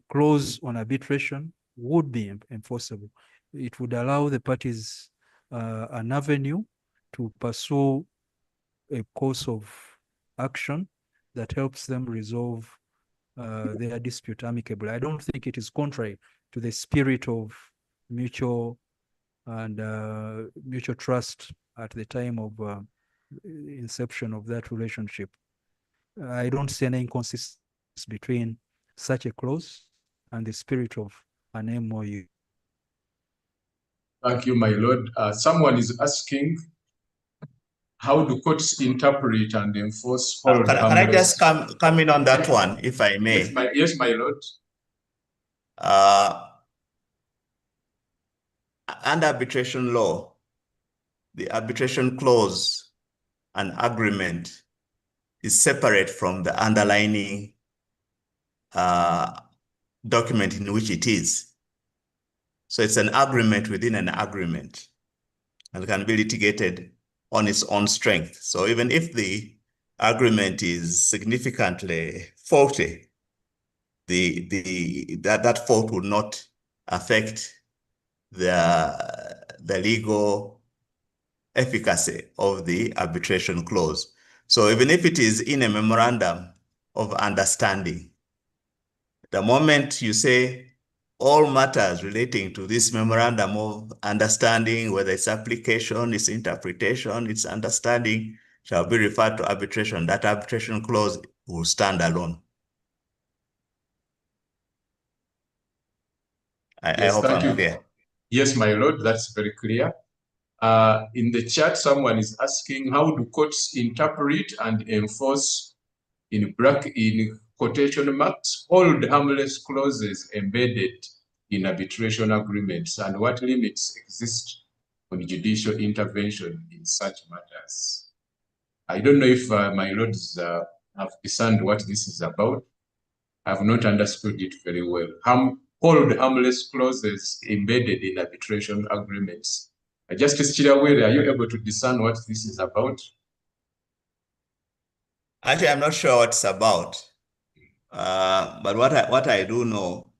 clause on arbitration would be enforceable. It would allow the parties an avenue to pursue a course of action that helps them resolve their dispute amicably. I don't think it is contrary to the spirit of mutual trust at the time of inception of that relationship. I don't see any inconsistency between such a clause and the spirit of an MOU. Thank you, my lord. Someone is asking, how do courts interpret and enforce hold Can I harmless? just come in on that one, if I may? Yes, my lord. Under arbitration law, the arbitration clause and agreement is separate from the underlying document in which it is. So it's an agreement within an agreement and can be litigated on its own strength. So even if the agreement is significantly faulty, that fault would not affect the legal efficacy of the arbitration clause. So even if it is in a memorandum of understanding, the moment you say all matters relating to this memorandum of understanding, whether it's application, its interpretation, its understanding, shall be referred to arbitration, that arbitration clause will stand alone. I hope I'm clear. Yes, my lord, that's very clear. In the chat, someone is asking, how do courts interpret and enforce in quotation marks, hold harmless clauses embedded in arbitration agreements, and what limits exist on judicial intervention in such matters? I don't know if my lords have discerned what this is about. I have not understood it very well. Hold harmless clauses embedded in arbitration agreements. Justice Chirawere, are you able to discern what this is about? Actually, I'm not sure what it's about. But what I do know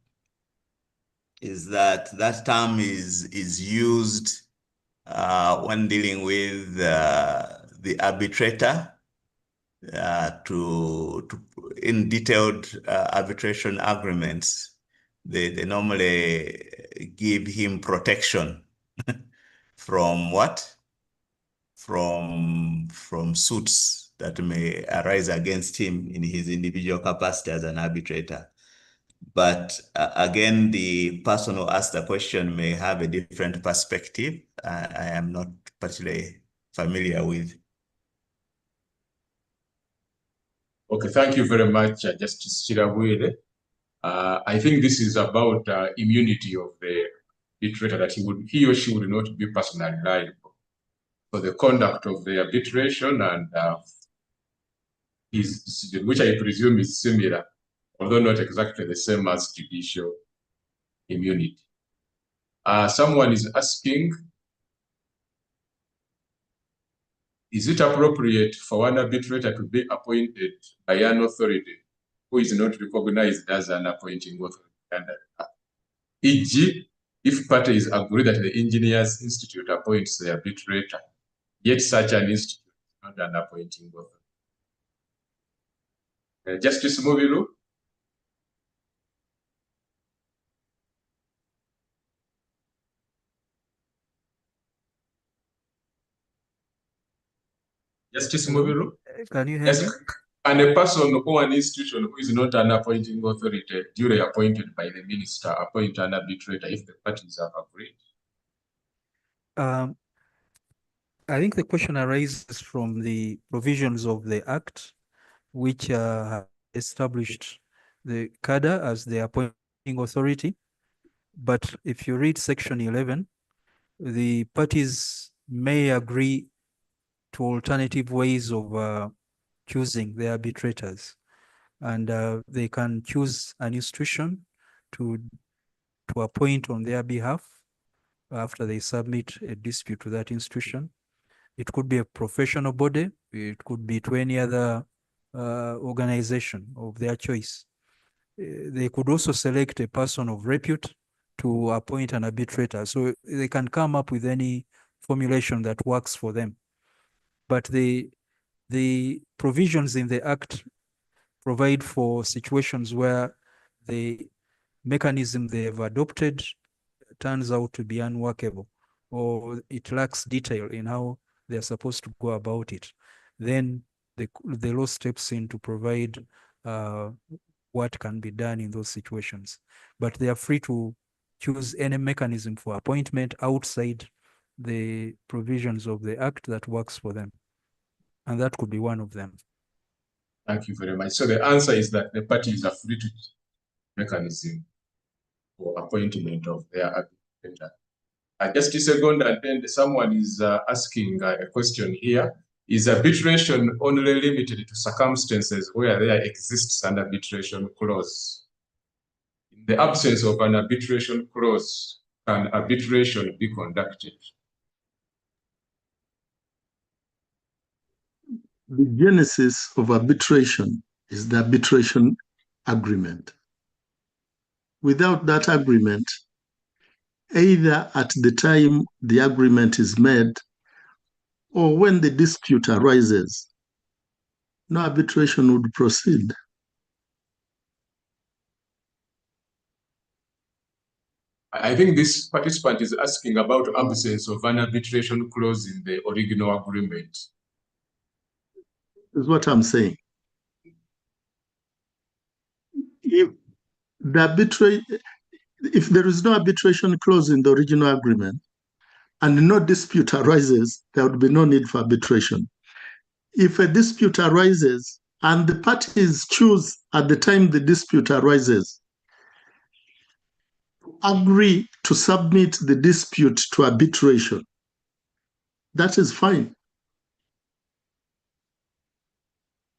is that that term is used when dealing with the arbitrator in detailed arbitration agreements. They normally give him protection from what? From suits that may arise against him in his individual capacity as an arbitrator. But again, the person who asked the question may have a different perspective. I am not particularly familiar with. Okay, thank you very much, Justice Chirawere. I think this is about immunity of the arbitrator, that he or she would not be personally liable for the conduct of the arbitration, and his decision, which I presume is similar, although not exactly the same as judicial immunity. Someone is asking, is it appropriate for one arbitrator to be appointed by an authority who is not recognized as an appointing authority? E.g., if parties agree that the Engineers Institute appoints the arbitrator, yet such an institute is not an appointing authority. Justice Mubiru? Justice Mubiru? Can you hear Yes. me? And a person or an institution who is not an appointing authority, duly appointed by the minister, appoint an arbitrator if the parties have agreed. I think the question arises from the provisions of the Act, which have established the CADA as the appointing authority. But if you read Section 11, the parties may agree to alternative ways of choosing the arbitrators. And they can choose an institution to appoint on their behalf after they submit a dispute to that institution. It could be a professional body. It could be to any other organization of their choice. They could also select a person of repute to appoint an arbitrator. So they can come up with any formulation that works for them. But the provisions in the Act provide for situations where the mechanism they have adopted turns out to be unworkable, or it lacks detail in how they're supposed to go about it. Then the law steps in to provide what can be done in those situations. But they are free to choose any mechanism for appointment outside the provisions of the Act that works for them. And that could be one of them. Thank you very much. So the answer is that the parties are free to choose mechanism for appointment of their arbitrator. Just a second, and then someone is asking a question here. Is arbitration only limited to circumstances where there exists an arbitration clause? In the absence of an arbitration clause, can arbitration be conducted? The genesis of arbitration is the arbitration agreement. Without that agreement, either at the time the agreement is made or when the dispute arises, no arbitration would proceed. I think this participant is asking about absence of an arbitration clause in the original agreement. Is what I'm saying. If there is no arbitration clause in the original agreement and no dispute arises, there would be no need for arbitration. If a dispute arises and the parties choose at the time the dispute arises, agree to submit the dispute to arbitration, that is fine.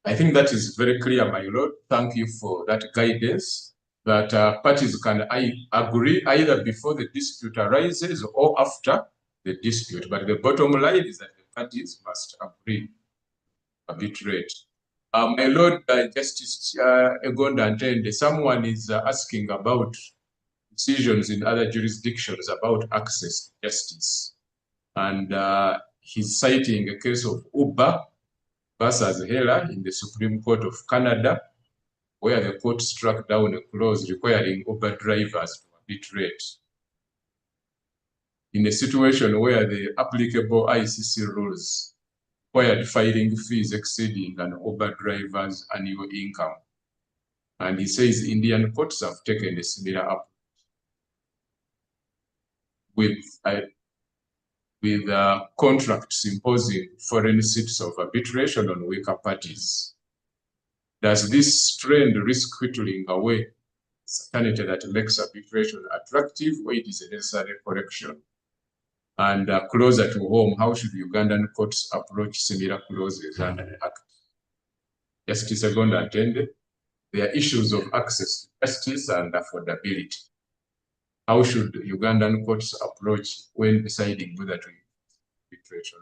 I think that is very clear, my lord. Thank you for that guidance, that parties can agree either before the dispute arises or after the dispute. But the bottom line is that the parties must agree to arbitrate. My lord, Justice Egonda Ntende, someone is asking about decisions in other jurisdictions about access to justice. And he's citing a case of Uber versus Heller in the Supreme Court of Canada, where the court struck down a clause requiring Uber drivers to arbitrate. In a situation where the applicable ICC rules required filing fees exceeding an Uber driver's annual income. And he says Indian courts have taken a similar approach with contracts imposing foreign seats of arbitration on weaker parties. Does this trend risk whittling away certainty that makes arbitration attractive, or it is a necessary correction? And closer to home, how should Ugandan courts approach similar clauses under the Act? Justice Egonda Ntende, there are issues of access to justice and affordability. How should Ugandan courts approach when deciding whether to arbitration?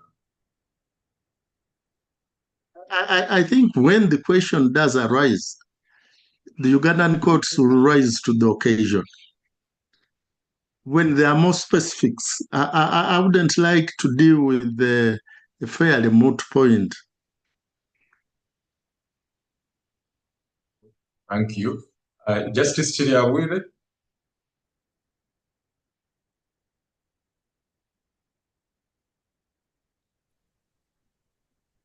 I think when the question does arise, the Ugandan courts will rise to the occasion. When there are more specifics, I wouldn't like to deal with the fairly moot point. Thank you. Justice Chiriawire.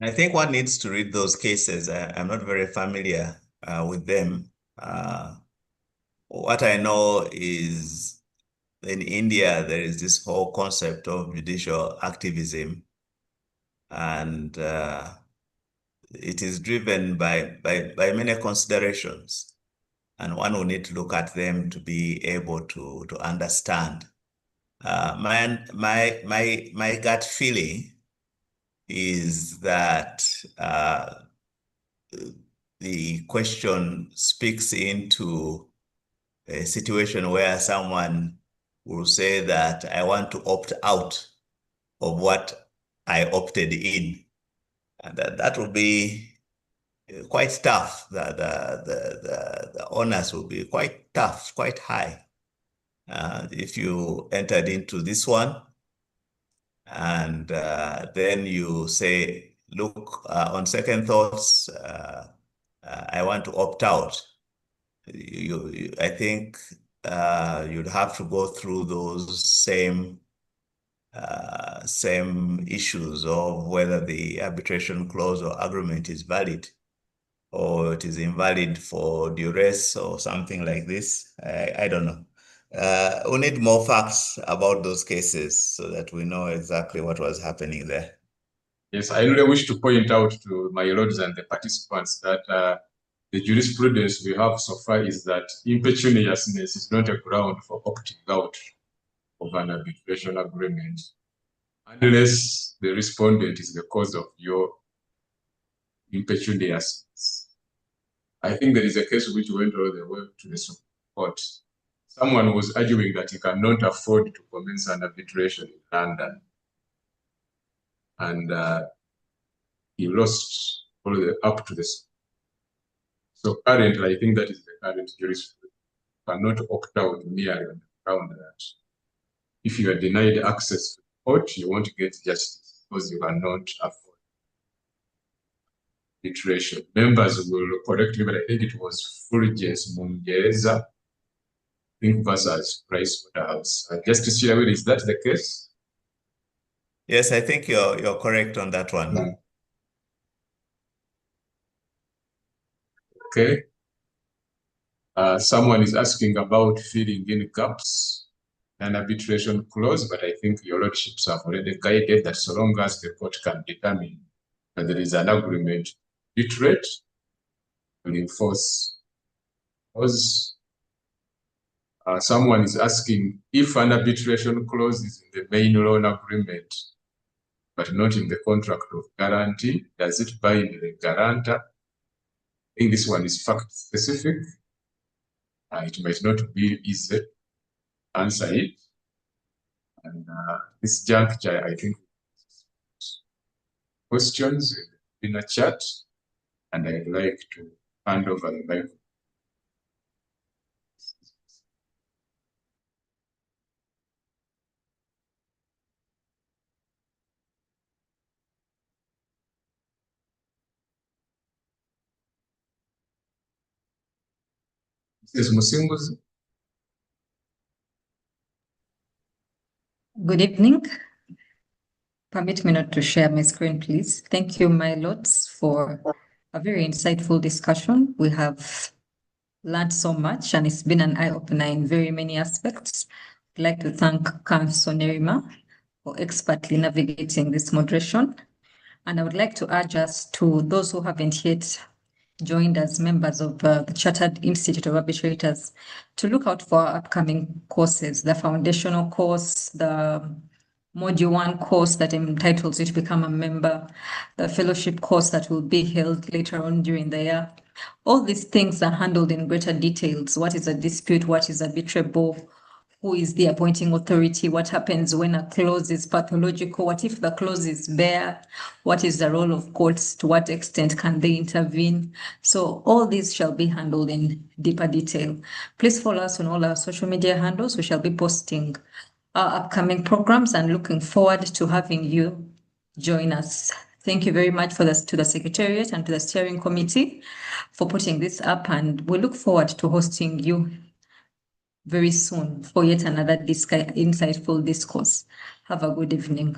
I think one needs to read those cases. I'm not very familiar with them. What I know is in India, there is this whole concept of judicial activism, and it is driven by many considerations, and one will need to look at them to be able to understand. My gut feeling is that the question speaks into a situation where someone will say that I want to opt out of what I opted in. And that will be quite tough. The onus will be quite tough, quite high. If you entered into this one and then you say, look, on second thoughts, I want to opt out. I think you'd have to go through those same issues of whether the arbitration clause or agreement is valid or it is invalid for duress or something like this. I don't know. We need more facts about those cases so that we know exactly what was happening there. Yes, I really wish to point out to my lords and the participants that the jurisprudence we have so far is that impecuniousness is not a ground for opting out of an arbitration agreement unless the respondent is the cause of your impecuniousness. I think there is a case which went all the way to the Supreme Court. Someone was arguing that he cannot afford to commence an arbitration in London. And he lost all the up to this. So currently, I think that is the current jurisprudence. You cannot opt out merely on the ground that if you are denied access to the court, you won't get justice because you cannot afford arbitration. Members will correct me, but I think it was Fulgence Mungereza, I think, versus Pricewaterhouse. Justice Chilawere, is that the case? Yes, I think you're correct on that one. Okay. Someone is asking about filling in gaps and arbitration clause, but I think your lordships have already guided that so long as the court can determine that there is an agreement, arbitrate will enforce. Because someone is asking if an arbitration clause is in the main loan agreement, but not in the contract of guarantee, does it bind the guarantor? I think this one is fact specific. It might not be easy to answer it. And this juncture, I think, questions in a chat, and I'd like to hand over the mic. Mrs. Musimbuzi. Good evening. Permit me not to share my screen, please. Thank you, my lords, for a very insightful discussion. We have learned so much, and it's been an eye-opener in very many aspects. I'd like to thank Councillor Nerima for expertly navigating this moderation. And I would like to urge us, to those who haven't yet joined as members of the Chartered Institute of Arbitrators, to look out for our upcoming courses, the foundational course, the Module 1 course that entitles you to become a member, the fellowship course that will be held later on during the year. All these things are handled in greater details. What is a dispute? What is arbitrable? Who is the appointing authority? What happens when a clause is pathological? What if the clause is bare? What is the role of courts? To what extent can they intervene? So all these shall be handled in deeper detail. Please follow us on all our social media handles. We shall be posting our upcoming programs and looking forward to having you join us. Thank you very much to the Secretariat and to the Steering Committee for putting this up, and we look forward to hosting you very soon for yet another insightful discourse. Have a good evening.